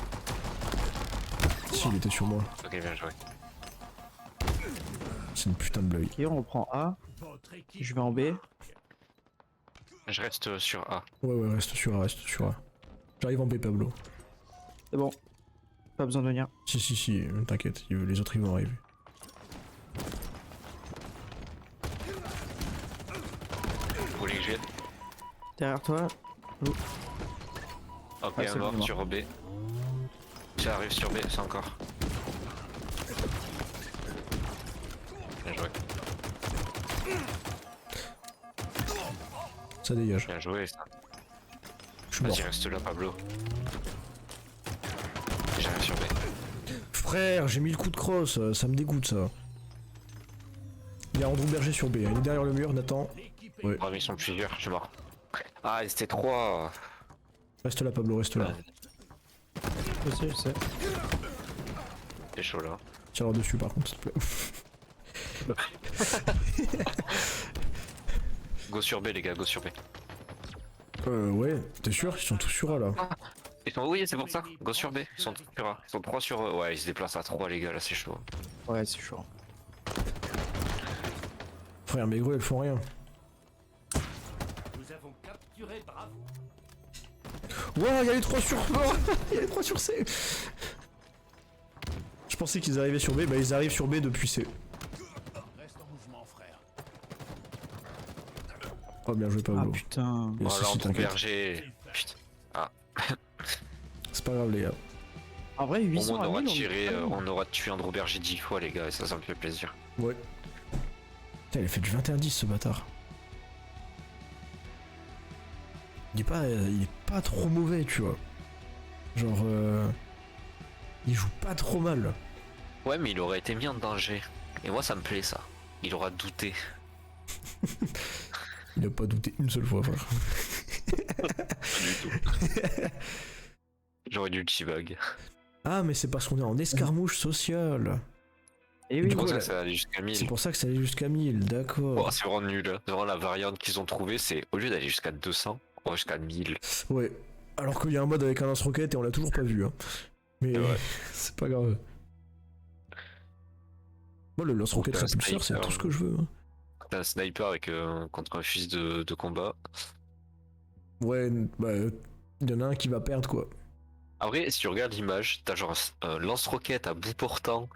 Si, il était sur moi. Ok, bien joué. C'est une putain de blague. Ok, on reprend A. Votre équipe Je vais en B. Je reste sur A. Ouais, reste sur A. J'arrive en B, Pablo. C'est bon. Pas besoin de venir. Si, t'inquiète, les autres ils vont arriver. Vous voulez que je vienne? Derrière toi. Ok, Ah, un c'est mort bon. sur B. J'arrive sur B, c'est encore. Bien joué. Ça dégage. Bien joué, ça. Je suis mort. Vas-y, reste là, Pablo. J'arrive sur B. Frère, j'ai mis le coup de crosse, ça me dégoûte ça. Il y a Andrew Berger sur B, il est derrière le mur, Nathan. Ouais, Oh, mais ils sont plusieurs, je suis mort. Ah, ils étaient 3. reste là, Pablo, reste là. Je sais. C'est chaud là. Tire-leur dessus par contre, s'il te plaît. Go sur B, les gars, go sur B. Ouais, t'es sûr? Ils sont tous sur A là. Ils sont oui, c'est pour ça. Go sur B. Ils sont tous sur A. Ils sont 3 sur E. Ouais, ils se déplacent à 3, les gars, là, c'est chaud. Ouais, c'est chaud. Frère, mes gros, elles font rien. Nous avons capturé Bravo. Wow, il y a les 3 sur il y a les 3 sur C. Je pensais qu'ils arrivaient sur B, bah ils arrivent sur B depuis C. Reste en mouvement, frère. Oh bien joué Pablo. Ah putain. Et Oh si, là, si, on t'inquiète. berger. Putain. C'est pas grave les gars. En vrai, Au 800 moins, on à aura 1000, tiré, est pas loin. on aura tué un Berger 10 fois, les gars, et ça me fait plaisir. Ouais. Putain, il a fait du 21-10 ce bâtard. Il est pas trop mauvais, tu vois. Genre, il joue pas trop mal. Ouais, mais il aurait été mis en danger. Et moi, ça me plaît, ça. Il aura douté. Il a pas douté une seule fois, frère. Pas du tout. J'aurais dû le chibag. Ah, mais c'est parce qu'on est en escarmouche sociale. Et Du oui, C'est coup, pour ça ouais. que ça allait jusqu'à C'est 1000. pour ça que ça allait jusqu'à 1000, d'accord. Oh, c'est vraiment nul. Hein. C'est vraiment la variante qu'ils ont trouvée, c'est au lieu d'aller jusqu'à 200, on va jusqu'à 1000. Ouais. Alors qu'il y a un mode avec un lance-roquette et on l'a toujours pas vu. Hein. Mais C'est vrai. c'est pas grave. Moi, le lance-roquette Ou t'as un propulseur, c'est sniper. tout ce que je veux. Hein. T'as un sniper avec, contre un fusil de combat. Ouais, bah, il y en a un qui va perdre, quoi. Après, si tu regardes l'image, t'as genre un lance-roquette à bout portant.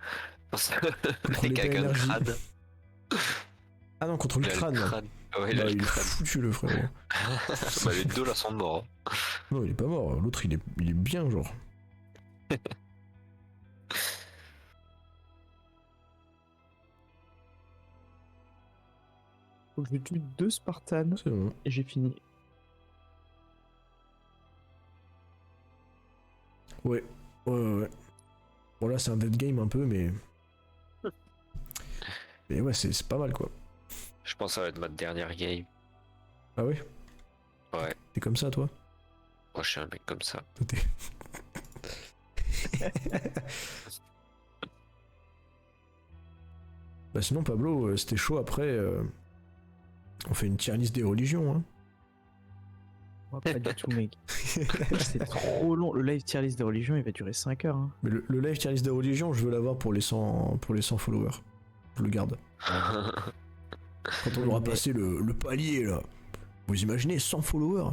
Contre Avec l'épée un énergie. crâne. Ah non, contre le Il a crâne. Ouais, il a Bah, le il est crâne. foutu, le frérot. Bah, les deux là sont morts. Hein. Non, il est pas mort. L'autre, il est bien, genre. faut que je tue 2 Spartans C'est bon. et j'ai fini. Ouais. Ouais. Bon, là, c'est un dead game un peu, mais. Mais ouais, c'est pas mal, quoi. Je pense que ça va être ma dernière game. Ah ouais? Ouais. T'es comme ça, toi? Moi, je suis un mec comme ça. Toi, t'es- Bah sinon Pablo, c'était chaud après. On fait une tier list des religions, hein. Moi, pas du tout, mec. C'est trop long. Le live tier list des religions, il va durer 5 heures. Hein. Mais le live tier list des religions, je veux l'avoir pour les 100 followers. Je le garde. Quand on aura Mais- passé le palier là. Vous imaginez 100 followers?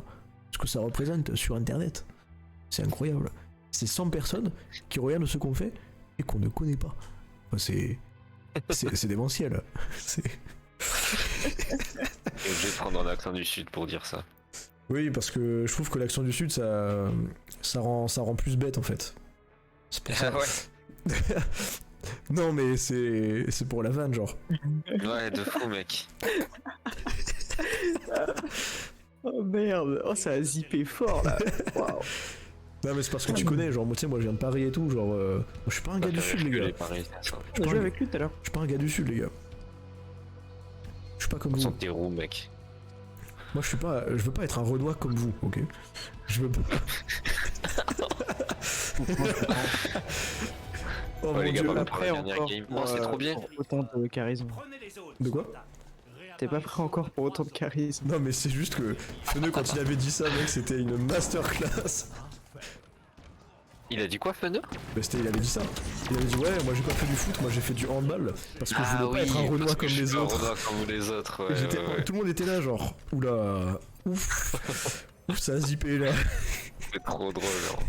Ce que ça représente sur internet. C'est incroyable. C'est 100 personnes qui regardent ce qu'on fait et qu'on ne connaît pas. Enfin, c'est démentiel. C'est... Et obligé de prendre un accent du sud pour dire ça. Oui, parce que je trouve que l'accent du sud, ça rend plus bête en fait. C'est pour ça. Ouais. Non, mais c'est pour la vanne, genre. Ouais, de fou, mec. Oh merde. Oh, ça a zippé fort là. Waouh. Non, mais c'est parce que tu connais, genre, moi, tu sais, moi je viens de Paris et tout, genre. Moi, je suis pas un gars du sud, les gars. Pareil, ça. On a joué avec lui tout à l'heure. Je suis pas un gars du sud, les gars. Je suis pas comme Ils vous. sont tes roues, mec. Moi, je veux pas être un Renoir comme vous, ok? Je veux pas. Oh Ouais, mon les gars, dieu. pas mal. Après pour la dernière encore. game. pour, Oh, c'est trop bien. pour autant de charisme. Prenez les autres. De quoi? soldats. T'es pas prêt encore pour autant de charisme. Non, mais c'est juste que Feneux, quand il avait dit ça, mec, c'était une masterclass. Il a dit quoi, Feneux? Bah, il avait dit ça. Il avait dit, ouais, moi j'ai pas fait du foot, moi j'ai fait du handball. Parce que je voulais pas être un Renoir comme les autres. Renoir comme les autres, Et ouais. j'étais- ouais, ouais. Tout le monde était là, genre, oula, ouf, ouf, ça a zippé là. C'est trop drôle, genre.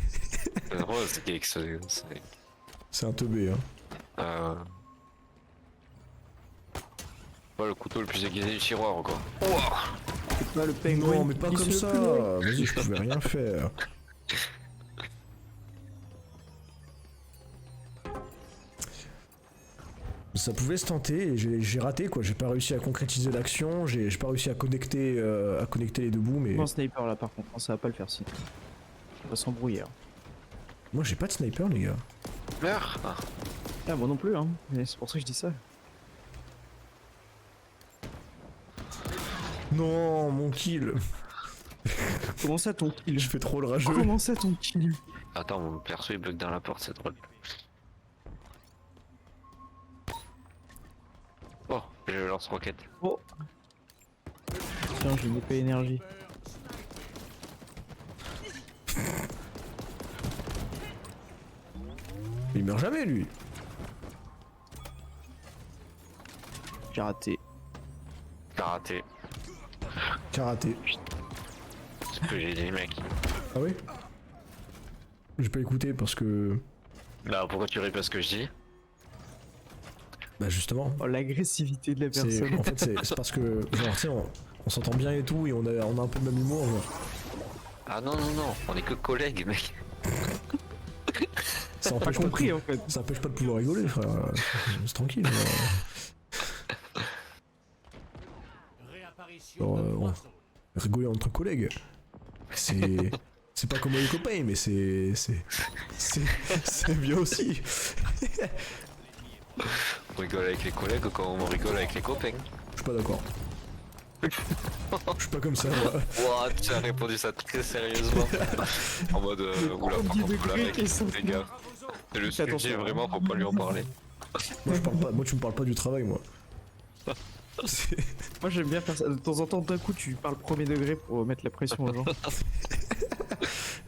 C'est drôle, c'est quelque chose. C'est un teubé, hein. Ouais, le couteau le plus aiguisé du tiroir, quoi. C'est pas le pingouin. Non, mais pas qui comme se ça. pleure. Vas-y, je pouvais rien faire. Ça pouvait se tenter et j'ai raté quoi, j'ai pas réussi à concrétiser l'action, j'ai pas réussi à connecter les deux bouts, mais Non, sniper là par contre, ça va pas le faire si. On va s'embrouiller. Hein. moi j'ai pas de sniper les gars. Meurs. Ah. Ah, moi non plus, hein. Mais c'est pour ça que je dis ça. Non, mon kill. Comment ça ton kill? Je fais trop le rageux. Comment ça ton kill? Attends, mon perso il bloque dans la porte, c'est drôle. Oh, je lance roquette. Oh. Tiens, j'ai une épée énergie. Il meurt jamais lui. J'ai raté. Karaté. Karaté. C'est ce que j'ai dit, mec. Ah oui. J'ai pas écouté parce que Bah, pourquoi tu ris pas ce que je dis? bah justement. Oh, l'agressivité de la C'est personne. en fait c'est parce que genre tu sais on s'entend bien et tout et on a un peu le même humour genre. Ah non, non, non, on est que collègues, mec. Ça Pas empêche pas, compris en fait. ça empêche pas de pouvoir rigoler, frère. C'est tranquille. Réapparition Genre, de on- trois zones. Rigoler entre collègues. C'est pas comme les copains, mais c'est bien aussi. On rigole avec les collègues quand on rigole avec les copains. Je suis pas d'accord. Je suis pas comme ça, moi. Ouah, tu as répondu ça très sérieusement. En mode, oula, par premier contre, degré oula, mec, qui est sorti. les gars. C'est le Fais attention, sujet, hein. vraiment, faut pas lui en parler. Moi, je parle pas. Moi, tu me parles pas du travail, moi. C'est- Moi j'aime bien faire ça. De temps en temps, d'un coup, tu parles premier degré pour mettre la pression aux gens.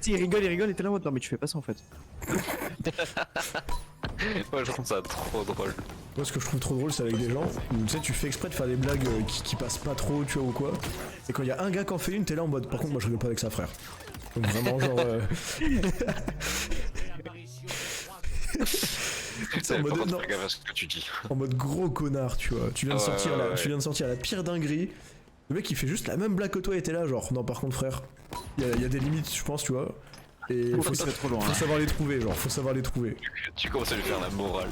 Si, il rigole, et t'es là en mode non, mais tu fais pas ça en fait. Moi, je trouve ça trop drôle. Moi, ce que je trouve trop drôle, c'est avec des gens où tu sais, tu fais exprès de faire des blagues qui passent pas trop, tu vois, ou quoi. Et quand il y a un gars qui en fait une, t'es là en mode par contre, moi, je rigole pas avec ça, frère. Donc, vraiment, genre. Réapparition de trois zones. C'est en Par mode, contre, non, fais gaffe à ce que tu dis. en mode gros connard, tu vois. Tu viens de Ouais, sortir ouais, ouais. tu viens de sortir la pire dinguerie. Le mec, il fait juste la même blague que toi et t'es là, genre, non, par contre, frère, il y a des limites, je pense, tu vois. Et Faut ça trop loin. faut savoir les trouver, genre, faut savoir les trouver. Tu commences à lui faire la morale.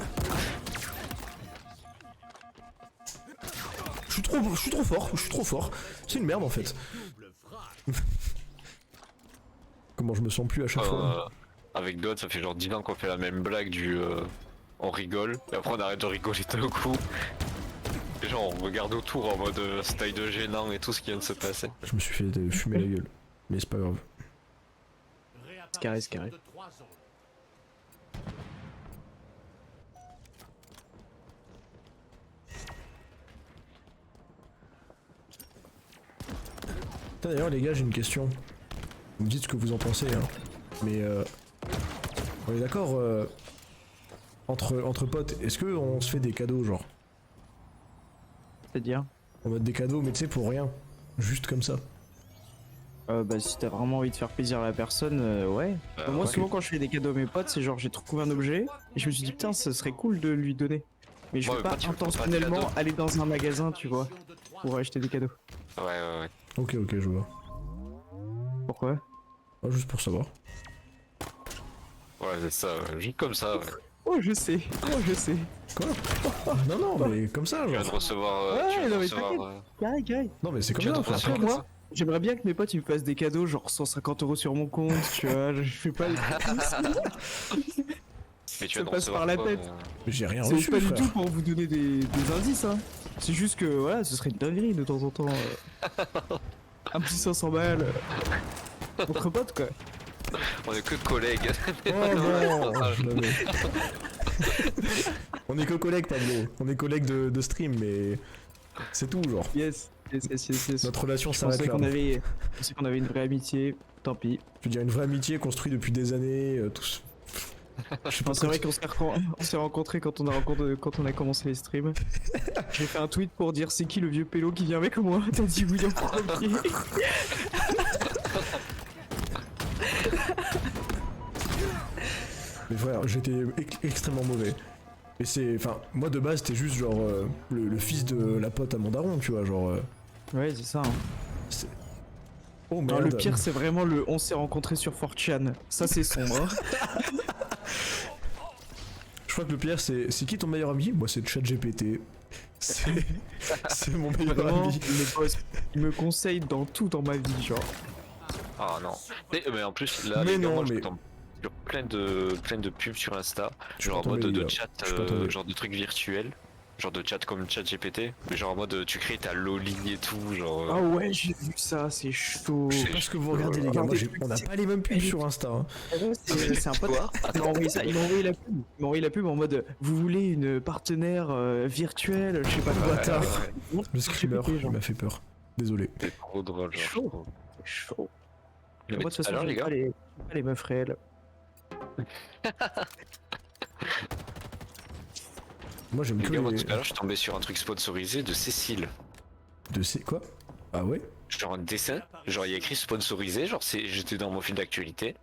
Je suis trop fort. C'est une merde en fait. Double frappe. Comment je me sens plus à chaque fois. Avec Dodd, ça fait genre 10 ans qu'on fait la même blague on rigole, et après on arrête de rigoler tout d'un coup. Et genre on regarde autour en mode style de gênant et tout ce qui vient de se passer. Je me suis fait fumer la gueule. Mais c'est pas grave. Carré, c'est carré. De trois zones. Putain, d'ailleurs les gars, j'ai une question. Vous me dites ce que vous en pensez, hein. Mais on est d'accord entre potes, est-ce que on se fait des cadeaux genre C'est-à-dire en mode des cadeaux mais tu sais pour rien, juste comme ça. bah si t'as vraiment envie de faire plaisir à la personne, ouais. Moi ok. souvent quand je fais des cadeaux à mes potes, c'est genre j'ai trouvé un objet et je me suis dit putain ce serait cool de lui donner. Mais je Ouais, vais mais pas pas de intentionnellement cadeau. aller dans un magasin, tu vois, De trois pour acheter des cadeaux. Ouais. Ok, je vois. Pourquoi Ah, juste pour savoir. Ouais, c'est ça, juste comme ça. Ouais. Oh je sais, Quoi? Non, mais comme ça, Tu viens de genre. recevoir. Ouais, tu viens de non, mais recevoir Carré. Non, mais c'est comme Tu viens ça, de frère. recevoir Après, ça. moi, j'aimerais bien que mes potes ils me fassent des cadeaux, genre 150 € sur mon compte, tu vois, je fais pas les Mais tu ça viens de passe recevoir par la quoi, tête. Mais j'ai rien C'est reçu, pas du frère. tout pour vous donner des indices, hein. C'est juste que, voilà, ce serait une dinguerie de temps en temps. Un petit 500 balles. Entre potes, quoi. On est que collègues. Oh non, je l'avais. On est que collègues, Pablo. On est collègues de stream, mais c'est tout, genre. Yes. Notre relation Je s'arrête pensais là. qu'on avait une vraie amitié, tant pis. Je veux dire, une vraie amitié construite depuis des années, tous. Je sais pas C'est vrai qu'on s'est rencontrés quand on a commencé les streams. J'ai fait un tweet pour dire c'est qui le vieux pélo qui vient avec moi. T'as dit oui en premier. Mais frère, j'étais extrêmement mauvais. Et c'est. Enfin, moi de base, c'était juste genre le fils de la pote à mon daron, tu vois, genre. Ouais, c'est ça. Hein. Oh Non, merde. le pire, c'est vraiment le on s'est rencontrés sur 4chan. Ça, c'est sombre. Je crois que le pire, c'est qui ton meilleur ami? Moi, c'est ChatGPT. C'est mon meilleur Vraiment, ami. il me conseille dans tout dans ma vie, genre. Ah non. Mais en plus, là, Mais les gars, non, moi, je mais- tombe sur plein de pubs sur Insta, Je suis genre pas en mode tombé, les de gars. chat, Je suis pas tombé. genre de trucs virtuels, genre de chat comme ChatGPT, mais genre en mode tu crées ta loli et tout, genre. Ah ouais, j'ai vu ça, c'est chaud. Je sais pas ce que vous regardez, les gars. Moi, on n'a pas les mêmes pubs sur Insta. Hein. C'est un pote. Il m'a envoyé ça, il m'a envoyé la pub. Il m'a envoyé la pub en mode vous voulez une partenaire virtuelle, je sais pas quoi. Bâtard. Ouais. Le screamer, GPT, il genre. m'a fait peur. Désolé. C'est trop drôle, genre. Chaud. je trouve. Chaud. Mais Moi, de toute façon, alors, les j'aime gars, pas les meufs réelles. Moi, j'aime les que gars, moi, les. tout à l'heure, je suis tombé sur un truc sponsorisé de Cécile. De ces. Quoi? Ah ouais? Genre un dessin, genre il y a écrit sponsorisé, genre j'étais dans mon fil d'actualité,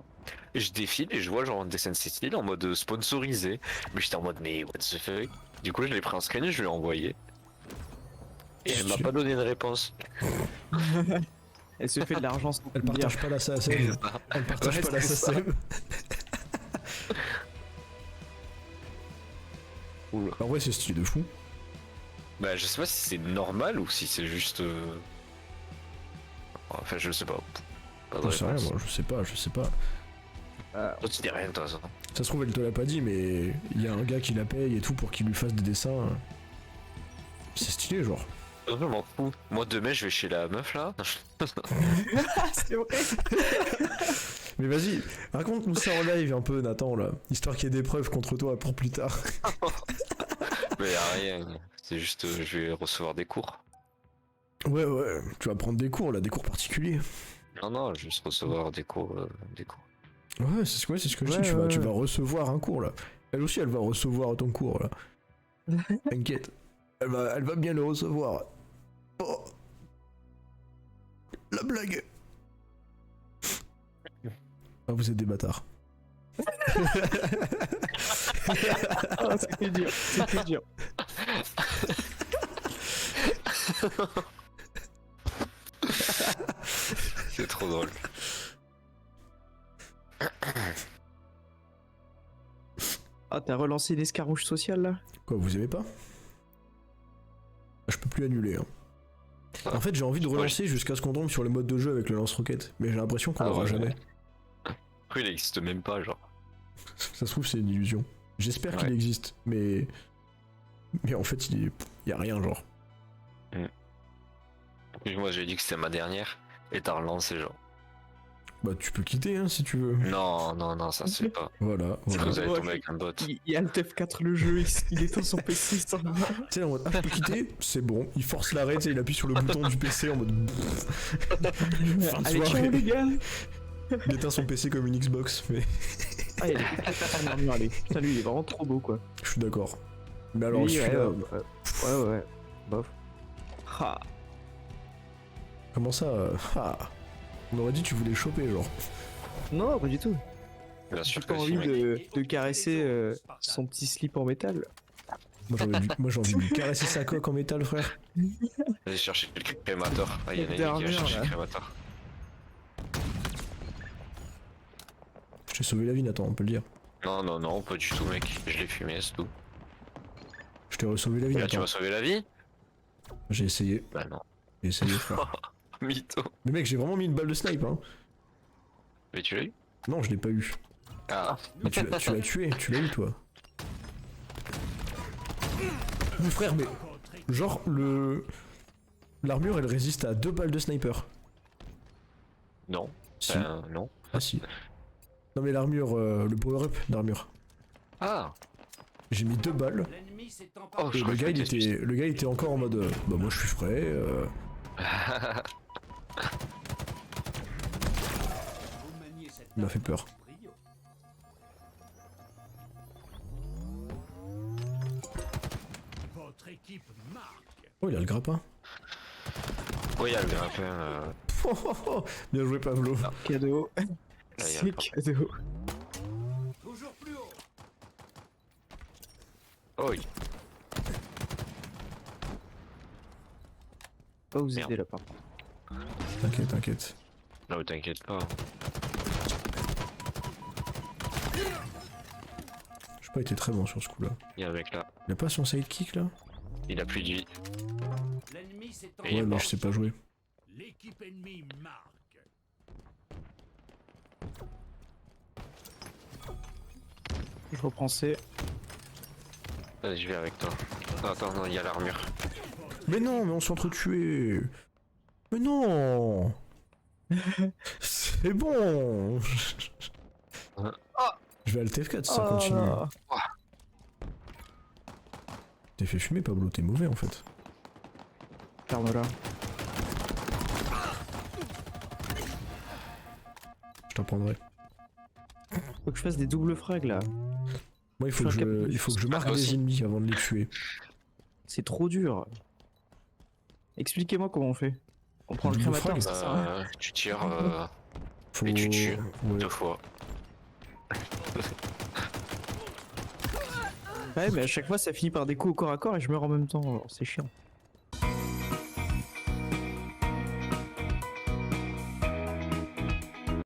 et je défile et je vois genre un dessin de Cécile en mode sponsorisé, mais j'étais en mode mais what the fuck. Du coup je l'ai pris en screen et je lui ai envoyé. Et elle m'a pas donné de réponse. Elle se fait de l'argent sans Elle dire. partage pas la SACEM. Elle partage Ouais, pas la c'est ça. SACEM. Oula. En vrai, c'est stylé de fou. Bah, je sais pas si c'est normal ou si c'est juste. Enfin, je sais pas. Pas de J'en sais rien, réponse. moi, je sais pas. Toi, tu dis rien, toi, ça. Ça se trouve, elle te l'a pas dit, mais il y a un gars qui la paye et tout pour qu'il lui fasse des dessins. C'est stylé, genre. Je m'en fous. Moi, demain, je vais chez la meuf là. C'est vrai. Mais vas-y, raconte-nous ça en live un peu, Nathan, là. Histoire qu'il y ait des preuves contre toi pour plus tard. Mais y'a rien. C'est juste, je vais recevoir des cours. Ouais, tu vas prendre des cours, là, des cours particuliers. Non, je vais juste recevoir des cours. Ouais, c'est ce que je dis, Ouais, tu ouais. vas recevoir un cours, là. Elle aussi, elle va recevoir ton cours, là. T'inquiète. Elle va bien le recevoir. Oh. La blague. Ah, vous êtes des bâtards. Ah, c'était dur, c'était dur. C'est trop drôle. Ah, t'as relancé l'escarmouche sociale là? Quoi, vous aimez pas? Je peux plus annuler, hein. En fait, j'ai envie de Ouais. relancer jusqu'à ce qu'on tombe sur le mode de jeu avec le lance-roquette, mais j'ai l'impression qu'on Ah l'aura ouais. jamais. Après, il existe même pas, genre. Ça se trouve, c'est une illusion. J'espère qu'il Ouais. existe, mais en fait, il y a rien, genre. Et moi, j'ai dit que c'était ma dernière. Et t'as relancé, genre. Bah, tu peux quitter, hein, si tu veux. Non, ça se fait pas. Voilà. Vous allez Ouais, tomber avec un bot. Il y a le TF4 le jeu, il est dans son PC sans Tu sais, en mode, ah, je peux quitter? C'est bon. Il force l'arrêt, tu sais, il appuie sur le bouton du PC en mode. Fin de Allez, ciao soirée. les gars. Il éteint son PC comme une Xbox, mais Ah, il y a des cartes en armure, allez. Putain, lui, il est vraiment trop beau quoi. je suis d'accord. Mais alors, Oui, celui-là, ouais. Bof. Ah. comment ça ah. On aurait dit que tu voulais choper, genre. Non, pas du tout. Bien J'ai sûr pas que si, envie mec. de caresser son petit slip en métal. Moi, j'ai envie de lui caresser sa coque en métal, frère. Allez chercher le crémateur. Ah, il y en a une qui Dernière, va chercher là. le crémateur. Je t'ai sauvé la vie, Nathan, on peut le dire. Non, pas du tout, mec. Je l'ai fumé, c'est tout. Je t'ai sauvé la vie, Et là, tu Nathan. m'as sauvé la vie? J'ai essayé, Bah non. frère. Mytho. Mais mec, j'ai vraiment mis une balle de snipe, hein. Mais tu l'as eu? Non, je l'ai pas eu. Ah. Mais tu l'as tué, tu l'as eu, toi. Mon frère, mais. Genre, l'armure, elle résiste à 2 balles de sniper. Non. Si. Non. Ah, si. Non, mais l'armure, le power-up d'armure. Ah. J'ai mis 2 balles. L'ennemi s'est Oh, emparé. je Et crois que le gars, il était encore en mode. Bah, moi, je suis frais. Vous maniez cette Il m'a fait peur. brio. Votre équipe marque. Oh, il a le grappin. Oui, il y a le grappin. Bien joué, Pablo. Cadeau. Là, il y a C'est le cadeau. Toujours plus haut. Oh, oui. Pas vous Merde. aider là par contre. T'inquiète. Non, t'inquiète pas. J'ai pas été très bon sur ce coup-là. Il y a un mec là. Il a pas son sidekick là? Il a plus de vie. L'ennemi s'est Et il est Ouais, emparé. mais mort. je sais pas jouer. L'équipe ennemie marque. Je reprends C. Vas-y, je vais avec toi. Attends, non, il y a l'armure. Mais non, mais on s'entretuait. Mais non. C'est bon. Je vais à TF4 si ça Oh continue. là. T'es fait fumer, Pablo, t'es mauvais en fait. Ferme-la. Je t'apprendrai. Faut que je fasse des doubles frags là. Moi, il faut Je que suis incapable. il faut que je marque Ah, des aussi. ennemis avant de les tuer. C'est trop dur. Expliquez-moi comment on fait. On prend le Double crémateur, frag. c'est ça hein. Tu tires Faut... Et tu tues. Ouais. 2 fois. Ouais, mais à chaque fois ça finit par des coups au corps à corps et je meurs en même temps. Alors, c'est chiant.